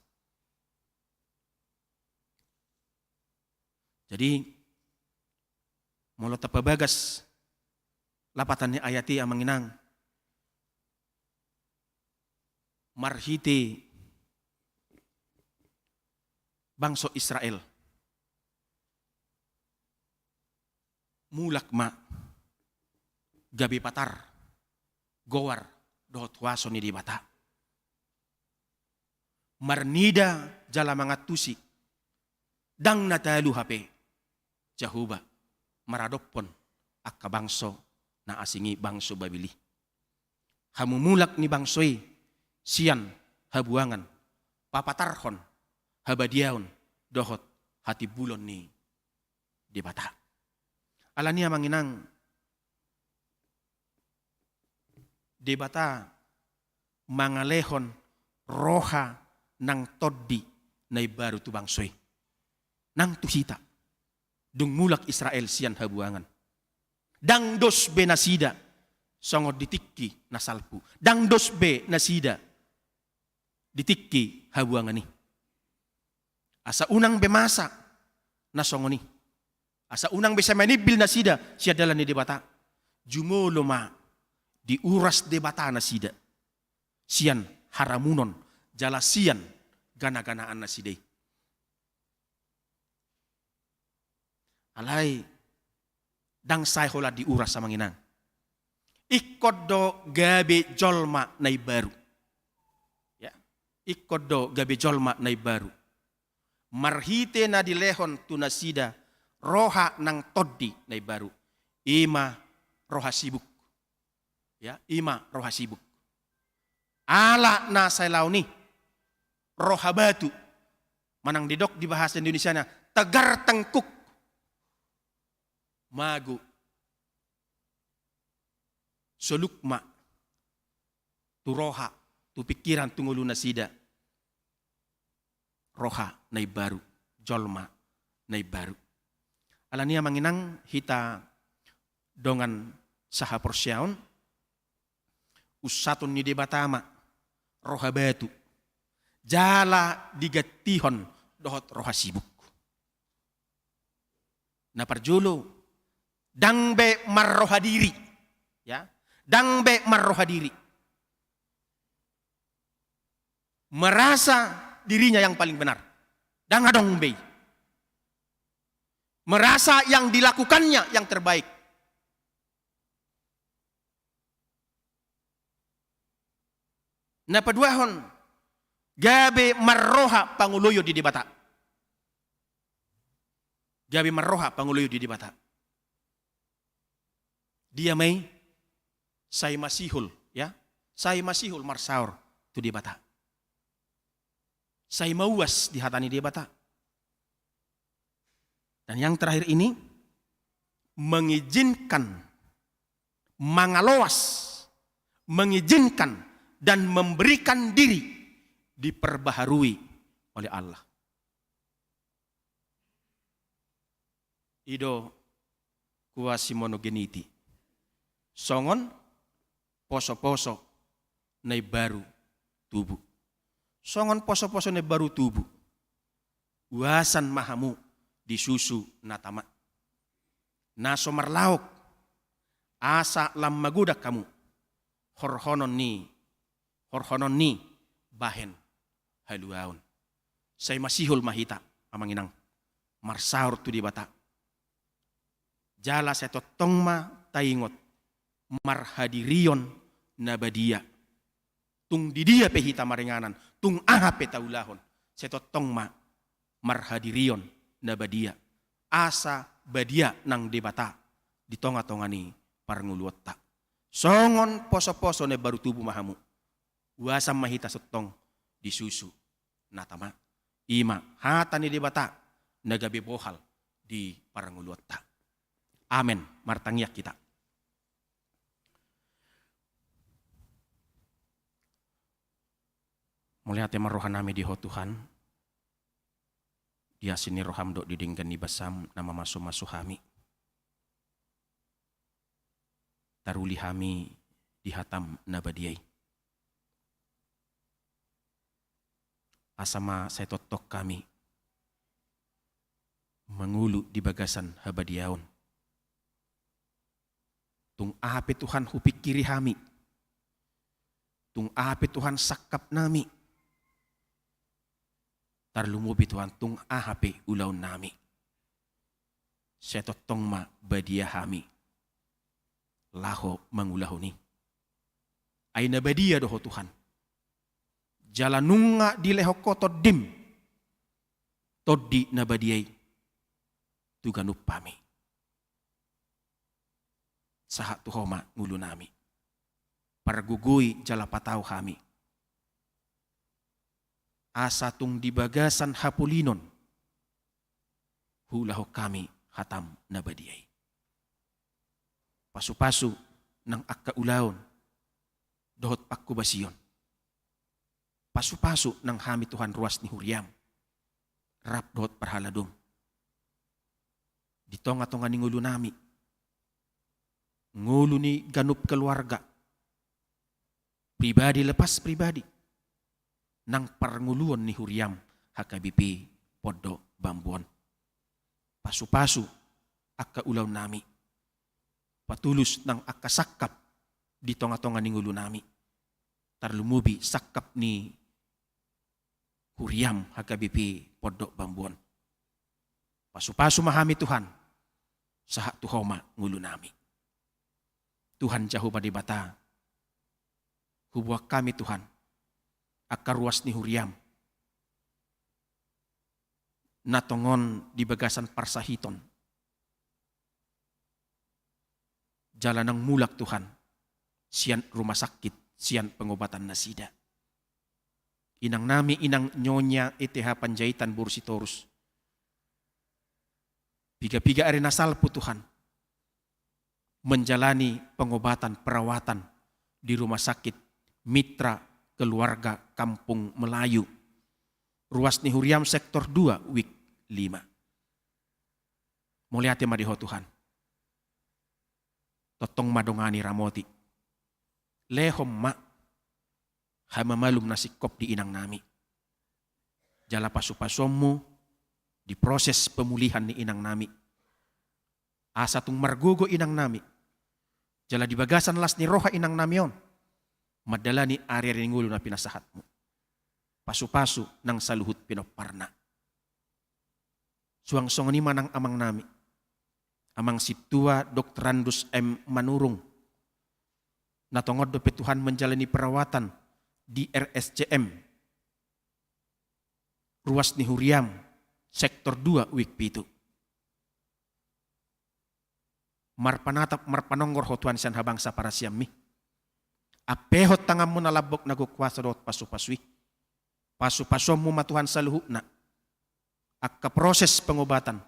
Jadi, mulo tapabagas lapatan ni ayati ang manginang. Marhiti bangsa Israel. Mulak ma gabi patar gowar dohot waso ni di bata. Marnida jala mga tusi dang natalu hape jahuba maradopon akka bangso na asingi bangso Babili. Hamumulak ni bangsoy siyan habuangan papatarhon habadiaon dohot hati bulon ni di bata. Alania manginang debata mangalehon roha nang toddi na baru tu bangsoy. Nang tuhita. Dung mulak Israel siyan habuangan. Dang dos be nasida. Songod ditikki na salpu. Dang dos be nasida. Ditikki habuangan ni. Asa unang bemasa na songoni. Asa unang bisa manibil nasida siya dala ni debata. Jumolo ma diuras debata nasida. Siyan haramunon jalasian gana-ganaan nasidai. Alay, dang say hola diuras sa manginang. Ikod do gabi jolma na baru. Ya, ikod do gabi jolma na baru. Marhite na dilehon tunasida roha nang toddi na baru. Ima roha sibuk. Ya, ima roha sibuk. Ala na saylaw ni roha batu. Manang didok di bahasa Indonesia na tegar tengkuk. Magu solukma tu roha tu pikiran tungulu nasida roha nai baru jolma nai baru alania manginang hita dongan saha persyaun usatun ni debatama roha batu jala digatihon dohot roha sibuk na parjolo dang be marroha diri, ya, dang be marroha diri, merasa dirinya yang paling benar, dang adong be, merasa yang dilakukannya yang terbaik. Na paduahon, gabe marroha panguloyo di debata, gabe marroha panguloyo di debata. Dia may say masihul, ya, say masihul marsaur tu dia bata. Say mawas di hatani dia bata. Dan yang terakhir ini mengizinkan, mangaloas, mengizinkan dan memberikan diri diperbaharui oleh Allah. Ido kuasi monogeniti. Songon poso-poso na baru tubuh. Songon poso-poso na baru tubuh. Uasan mahamu di susu natama. Naso marlaok asa lam magudak kamu. Horhonon ni bahen haluaon. Say masihul mahita amanginang marsaur tu di bata. Jala seto tongma taingot marhadirion nabadia. Tung didia pehita maringanan, tung aha petaulahon. Setotong ma marhadirion nabadia. Asa badia nang debata di tonga-tongani parnguluotta. Songon poso-poso ne baru tubuh mahamu. Wasam mahita setong di susu natama. Ima hatani debata nagabe bohal di parnguluotta. Amen. Martangyak kita. Mulai hati rohan nami di Tuhan. Dia sini roham dok didingkan ni basam nama masuk hami. Taruli hami di hatam nabadiai. Asama saya totok kami. Mengulu di bagasan habadiaun. Tung ape Tuhan hupikiri hami. Tung ape Tuhan sakap nami. Tarlumubi Tuhan tung ahape ulaw nami. Setotong ma badia hami. Laho mangulaho ni. Ay nabadia doho Tuhan. Jalanunga di leho koto dim. Todi nabadiay. Tuganup pami. Saha tuhoma ngulu nami. Pargugui jalapataw kami. Asa tung di bagasan hapulinon. Hulaho kami hatam nabadiay. Pasu-pasu ng akkaulaon. dohot pakkubasion. Pasu-pasu nang hami Tuhan ruas ni huriam. Rap dohot parhaladum. Di tonga-tonga ni ngulu nami. Ngulu ni ganup keluarga. Pribadi lepas pribadi. Nang parnguluan ni huriam HKBP Podo Bambuon. Pasu-pasu akka ulaw nami. Patulus nang akka sakap di tonga-tonga ni ngulu nami. Tarlumubi sakap ni huriam HKBP Podo Bambuon. Pasu-pasu mahami Tuhan. Saha tuhoma ngulu nami. Tuhan jauh pada bata. Hubuak kami Tuhan. Akka ruas ni huriam. Natongon di bagasan parsahiton. Jalan ng mulak Tuhan. Sian rumah sakit. Sian pengobatan nasida. Inang nami inang nyonya ETH Panjaitan Bursitorus. Piga-piga arena salpu Tuhan. Menjalani pengobatan perawatan di rumah sakit Mitra Keluarga Kampung Melayu. Ruas ni huriam sektor 2 week 5. Mulia tema diho Tuhan. Totong madongani ramoti. Lehom ma. Hamamalum nasikop di inang nami. Jala pasu-pasommu. Di proses pemulihan ni inang nami. Asa tung margogo inang nami. Jala di bagasan las ni roha inang nami on. Madala ni area ringulo na pinasahatmu. Pasu-pasu nang saluhut pinoparna. Suang-song ni manang amang nami. Amang situa Dr. Randus M. Manurung. Natongod do Tuhan menjalani perawatan di RSCM. Ruas ni huriam. Sektor 2 week 7. Marpanatap marpanonggor ho Tuhan siyan habang sa para siyam mi. Apehot tangam mo nalabok nagukwasa doot pasu-pasui. Pasu-pasom mo matuhan sa luhuk na. Akka proses pengobatan.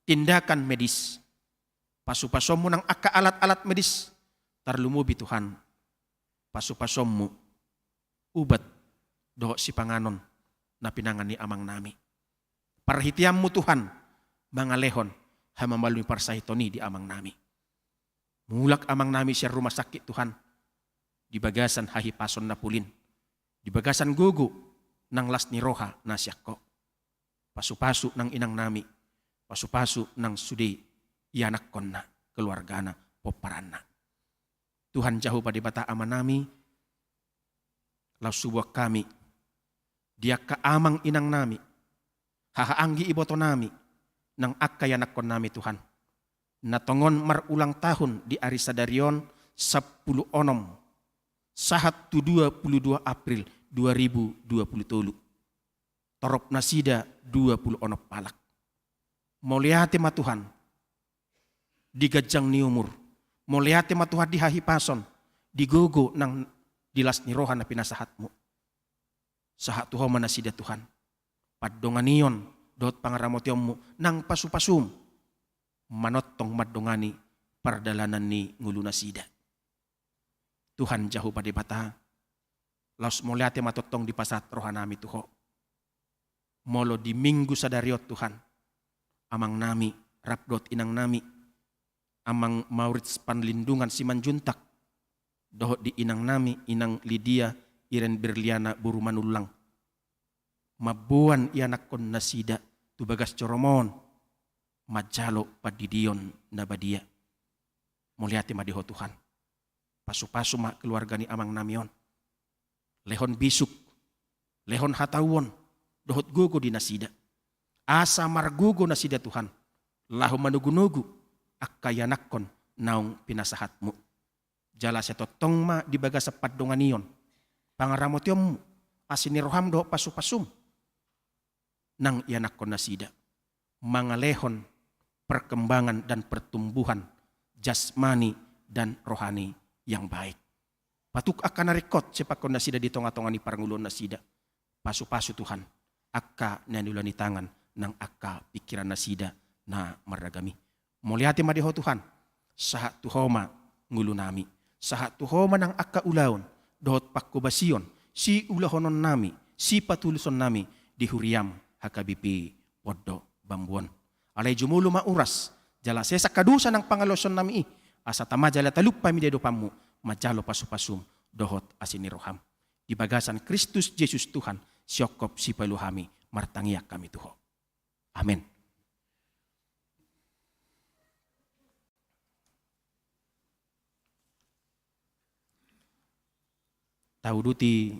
Tindakan medis. Pasu-pasom mo ng akka alat-alat medis. Tarlumubi Tuhan. Pasu-pasom mo. Ubat doho si panganon na pinangan ni amang nami. Parhitiam mo Tuhan, mga lehon, hamamalumi parsahitoni di amang nami. Mulak amang nami siya rumah sakit Tuhan. Di bagasan hahipason na pulin. Di bagasan gugu ng las ni roha na siyako. Pasu-pasu ng inang nami. Pasu-pasu ng sudi ianak kon na, keluarga na, poparan na. Tuhan jauh pada bata ama nami. Laus subuak kami. Dia kaamang inang nami. Hahaanggi iboto nami nang akayanak kon nami Tuhan. Natongon marulang tahun di Arisadarion 10 onom. Sahat 22 April 2020. Torop nasida 20 onop palak. Moliate ma Tuhan di gajang ni umur. Moliate ma Tuhan di hahipason. Di gogo nang dilas ni rohan na pinasahatmu. Sahat tuho manasida Tuhan. Padonganion dot pangaramotiommu nang pasu-pasum manotong madongani pardalanan ni nguluna sida. Tuhan jauh pada bata laus moliate matotong di pasat rohanami tuho. Molo di minggu sadariot Tuhan amang nami rapdot inang nami amang Maurits Panlindungan Simanjuntak dohot di inang nami inang Lydia Iren Berliana Burumanulang. Mabuan ianak kon nasida tubagas coromon majalo padidion nabadia. Muliati madiho Tuhan. Pasu-pasu ma keluarga ni amang namion. Lehon bisuk, lehon hatawon, dohot gugo di nasida. Asa margugo nasida Tuhan. Lahu manugunugu akkayanak kon naung pinasahatmu. Jala setotong ma di bagas sapat donganion. Pangaramotiommu asiniroham do pasu-pasum. Nang ianak kon nasida. Mangalehon perkembangan dan pertumbuhan jasmani dan rohani yang baik. Patuk akan narikot sepak kon nasida di tonga-tonga ni parangulon nasida. Pasu-pasu Tuhan. Akka nanulani tangan nang akka pikiran nasida na maragami. Muliati madiho Tuhan. Sahat tuhoma ngulu nami. Sahat tuhoma nang akka ulaon. dohot pakko basion, si ulahonon nami, si patuluson nami, di huriam hakabipi poddo bambuon. Alay jumulo mauras, jala sesa kadusa ng pangaloson nami asa tama jala talupa mi dedo pamu, majalo pasupasum, dohot asiniroham. Di bagasan Kristus Yesus Tuhan, siokop si paluhami, martangiak kami Tuho. Amin. Tahu duti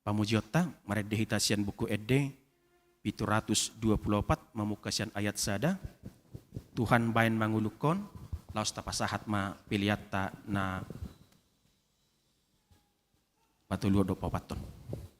pamujiota maredehitasian buku ede 724 memukasian ayat sada Tuhan bain mangulukon laos tapasahat ma piliata na patuluo do papaton. Amen.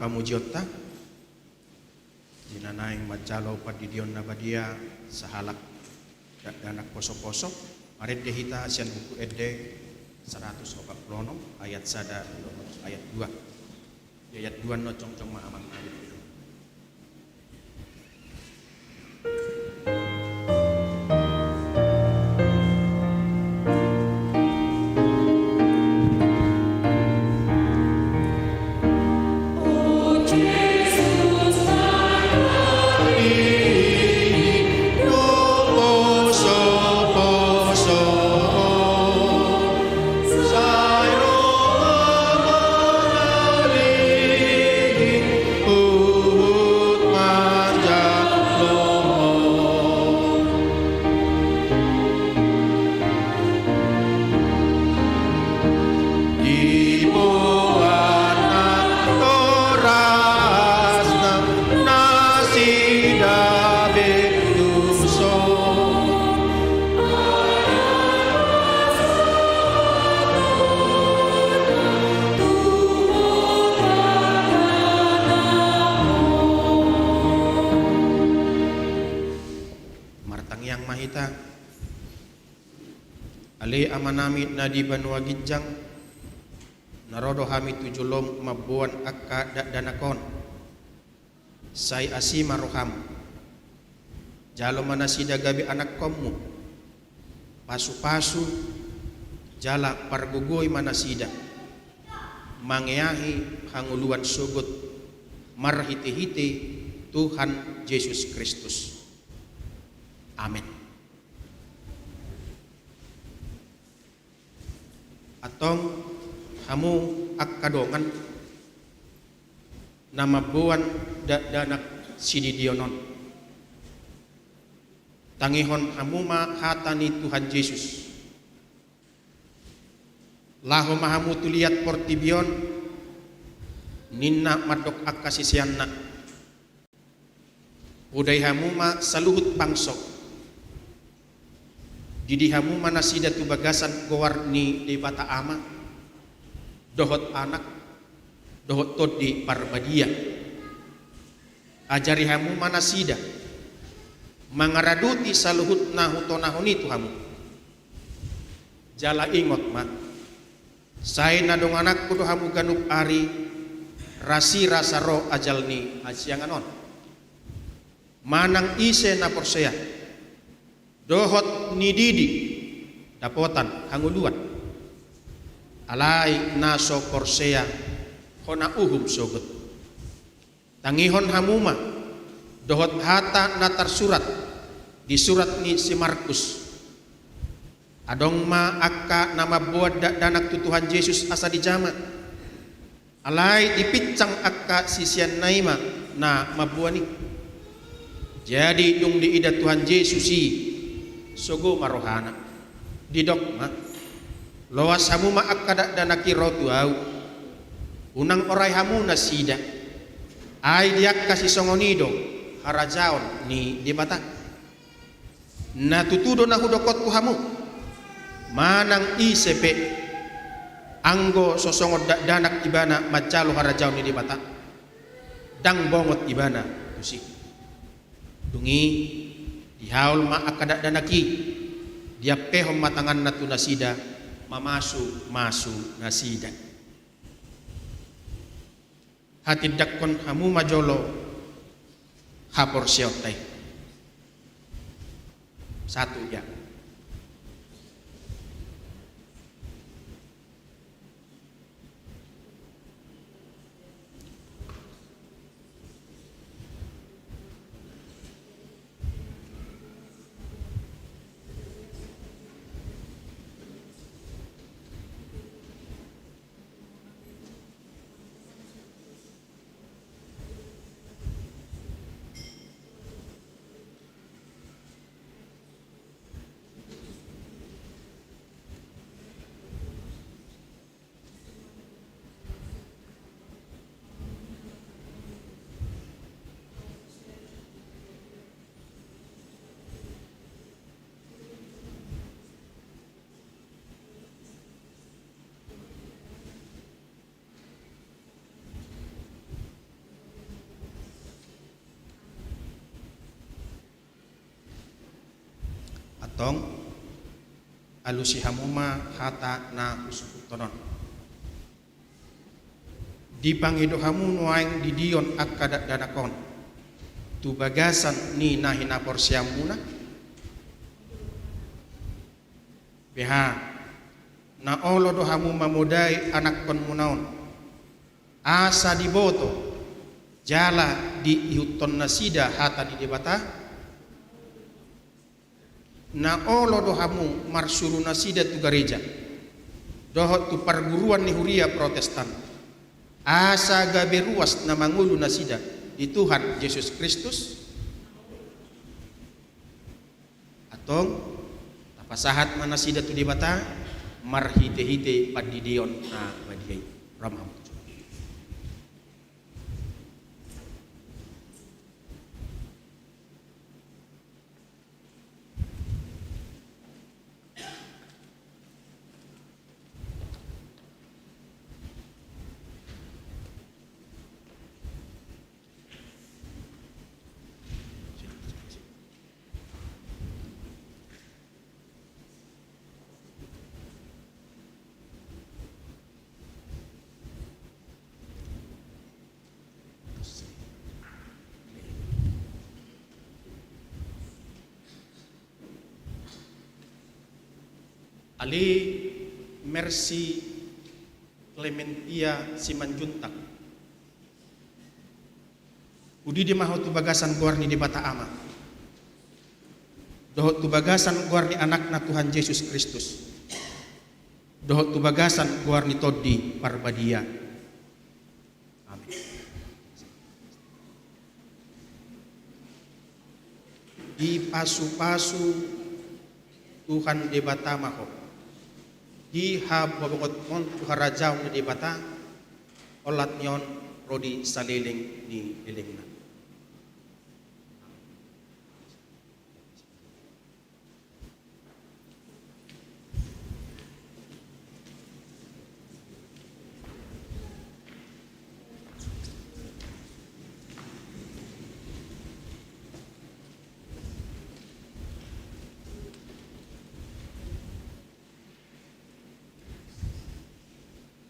pamujiota jinanaing macalo padidion nabadia sahalak danak poso-poso marit dehita asian buku edde 146 ayat sada ayat 2 ayat 2 no cong-cong ma'amang ayat itu. Ali amanami nadi banua gijang narodo hami tujulom mabuan akka danakon sai asima roham jalo manasida gabi anak kommu pasu-pasu jala pargugoy manasida mangeahi hanguluan sugut marhite-hite Tuhan Yesus Kristus. Amin. Atong hamu akkadongan nama buan danak sididionon tangihon hamu ma hatani Tuhan Yesus laho mahamu tuliat portibion ninna madok akkasisianna uday hamu ma saluhut bangsok Didi hamu mana sida tu bagasan gowar ni di bata ama dohot anak dohot tod di parbadia ajari hamu mana sida mangaraduti saluhut nahu tonahoni tu hamu jala ingot ma sai nadong anak kudu hamu ganup ari rasi rasa roh ajal ni asianganon manang ise na porsea dohot ni didi dapotan hanguluan alai naso korsea hona uhum sogut tangihon hamuma dohot hata natar surat di surat ni si Markus adong ma akka nama buat danak tu Tuhan Yesus asa di jama alai dipicang akka sisian naima na mabuani jadi dung di ida Tuhan Yesus sogo marohana didok ma loas hamu ma akkada danaki rotu au unang orai hamu nasida ai diak kasih songonido harajaon ni di bata na tutudo na hudokot ku hamu manang isepe anggo sosongot danak ibana macalo harajaon ni di bata dang bongot ibana tusi dungi dihaul ma akada danaki dia pehom matangan natu nasida mamasu nasida hati dakkon hamu majolo hapor siotai satu ya atong alusi hamuma hata na usputonon di pangido hamu nuaing di dion akada danakon tu bagasan ni nahina porsiamuna beha na olo do hamu mamudai anak kon munaon asa diboto jala di ihuton nasida hata di debata na olo do hamu marsuru nasida tu gereja dohot tu perguruan ni huria Protestan asa gabe ruas na mangulu nasida di Tuhan Yesus Kristus atong tapasahat manasida tu debata marhite-hite padidion na badiyay ramam. Ali Mercy Clementia Simanjuntak udi di maho tu bagasan guarni di bata ama dohot tu bagasan guarni anak na Tuhan Yesus Kristus dohot tu bagasan guarni todi parbadia amin. Di pasu-pasu Tuhan di bata maho di hababokot mon tuharajau na debata olat nyon rodi saliling ni lilingna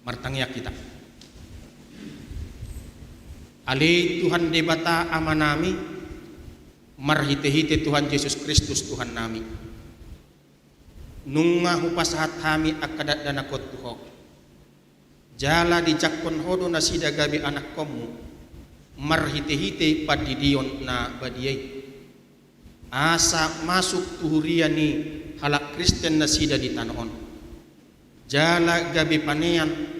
martangya kita ali Tuhan debata amanami marhite-hite Tuhan Yesus Kristus Tuhan nami nunga hupasahat hami akadat danakot tuho jala dicakkon hodo nasida gabi anak komu marhite-hite padidion na badiyay asa masuk tuhurian ni halak Kristen nasida di tanoon jala gabi panean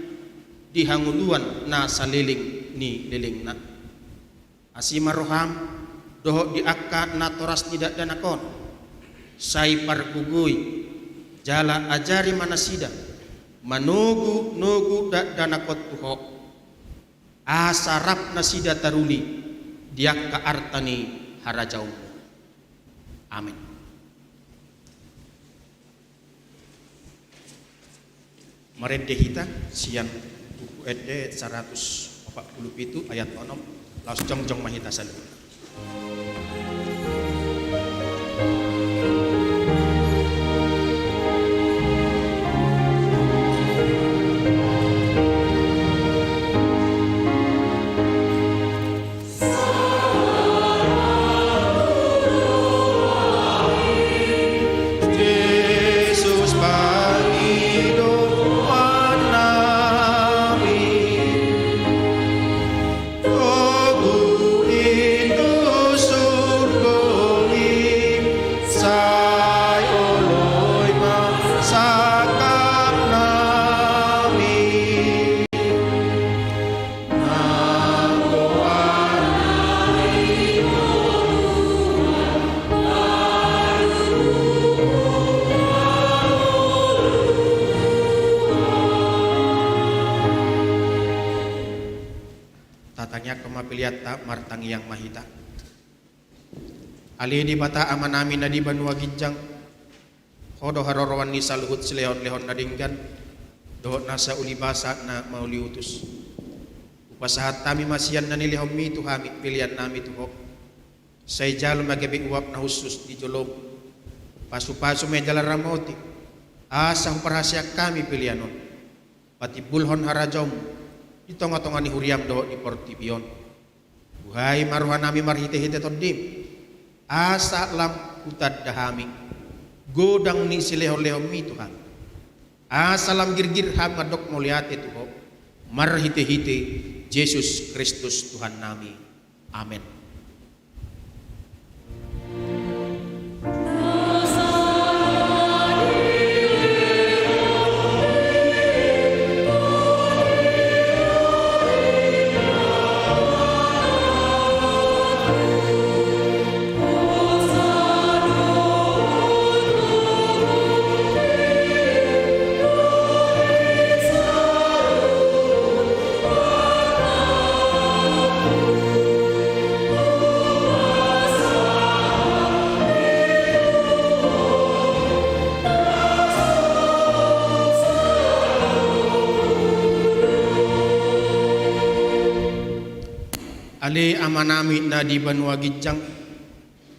dihanguluan na saliling ni liling na asimaroham doho di akka na toras tidak danakon say parkuguy jala ajari manasida manugu danakot tuho asarap nasida taruli diak ka artani harajau amin. Marendehita siang buku ed 147 ayat 6 laos jongjong mahita salu. Kemapiliata martang yang mahita ali di bata amanami na di banua ginjang hodo harorowan ni saluhut silehon-lehon nadinggan dohot nasa ulibasa na mauli utus upasahat tami masian na nilihom mi tuhami pilihan nami tuho say jalo magabi uwap na husus di jolob pasu-pasu medala ramoti, asang perhasia kami pilihanon, pati bulhon harajom, di tongah-tongah ni huriam do di portipion. Buhai maruhan nami marhite-hite todim, asa lam hutad dahami, godang ni sileho-leho mi Tuhan. Asalam girgir ham ngadok muliate Tuhan, marhite-hite Yesus Kristus Tuhan nami. Amin. Ale amanami na di Banua Gijang,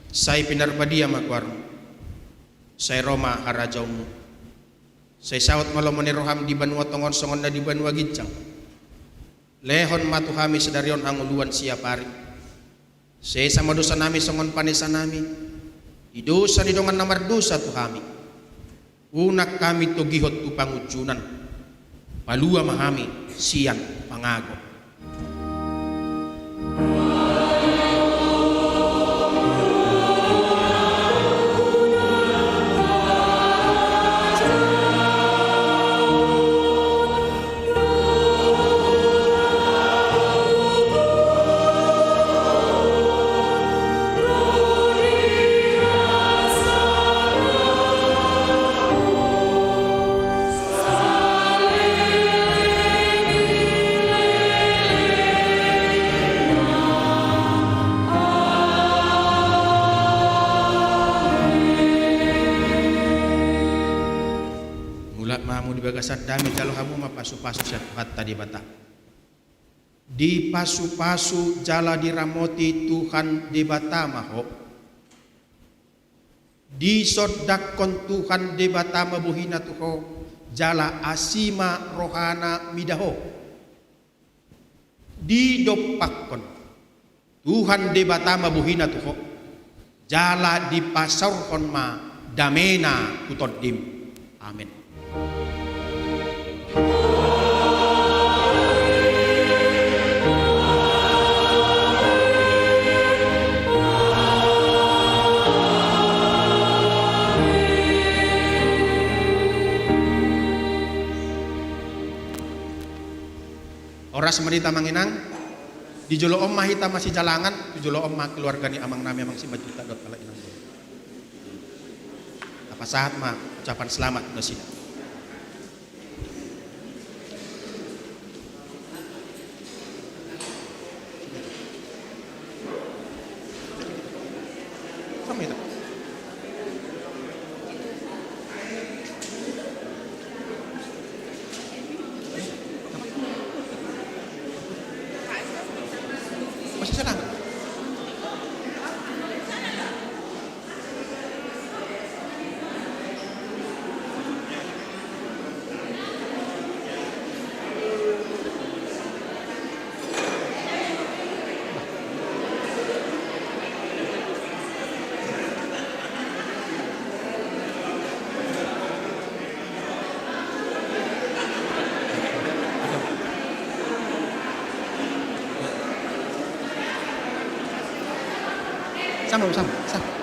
say pinarbadia magwarmo, say Roma harajawmu, say sawat malomoni roham di Banua Tongon songon na di Banua Gijang, lehon matuhami sedarion hanguluan siapari, say sama dosa nami songon panesa nami, idosa di dongan namar dosa tuhami, unak kami tugihot tu pangujunan, palua mahami siang pangago. Bagasan dami kalau kamu mah pasu-pasu syafat tadi bata. Di pasu-pasu jala diramoti Tuhan di bata maho. Di sodakon Tuhan di bata mabuhina tuho jala asima rohana midaho. Di dopakon Tuhan di bata mabuhina tuho jala di pasarkon ma damena kutodim. Amin. Oras merita manginang di jolo om mahita masih jalangan di jolo om mah keluarga ni amang nami amang si majuta dot kala inang dulu. Apa saat mah ucapan selamat nasida. Sama itu. Masih senang. Sama.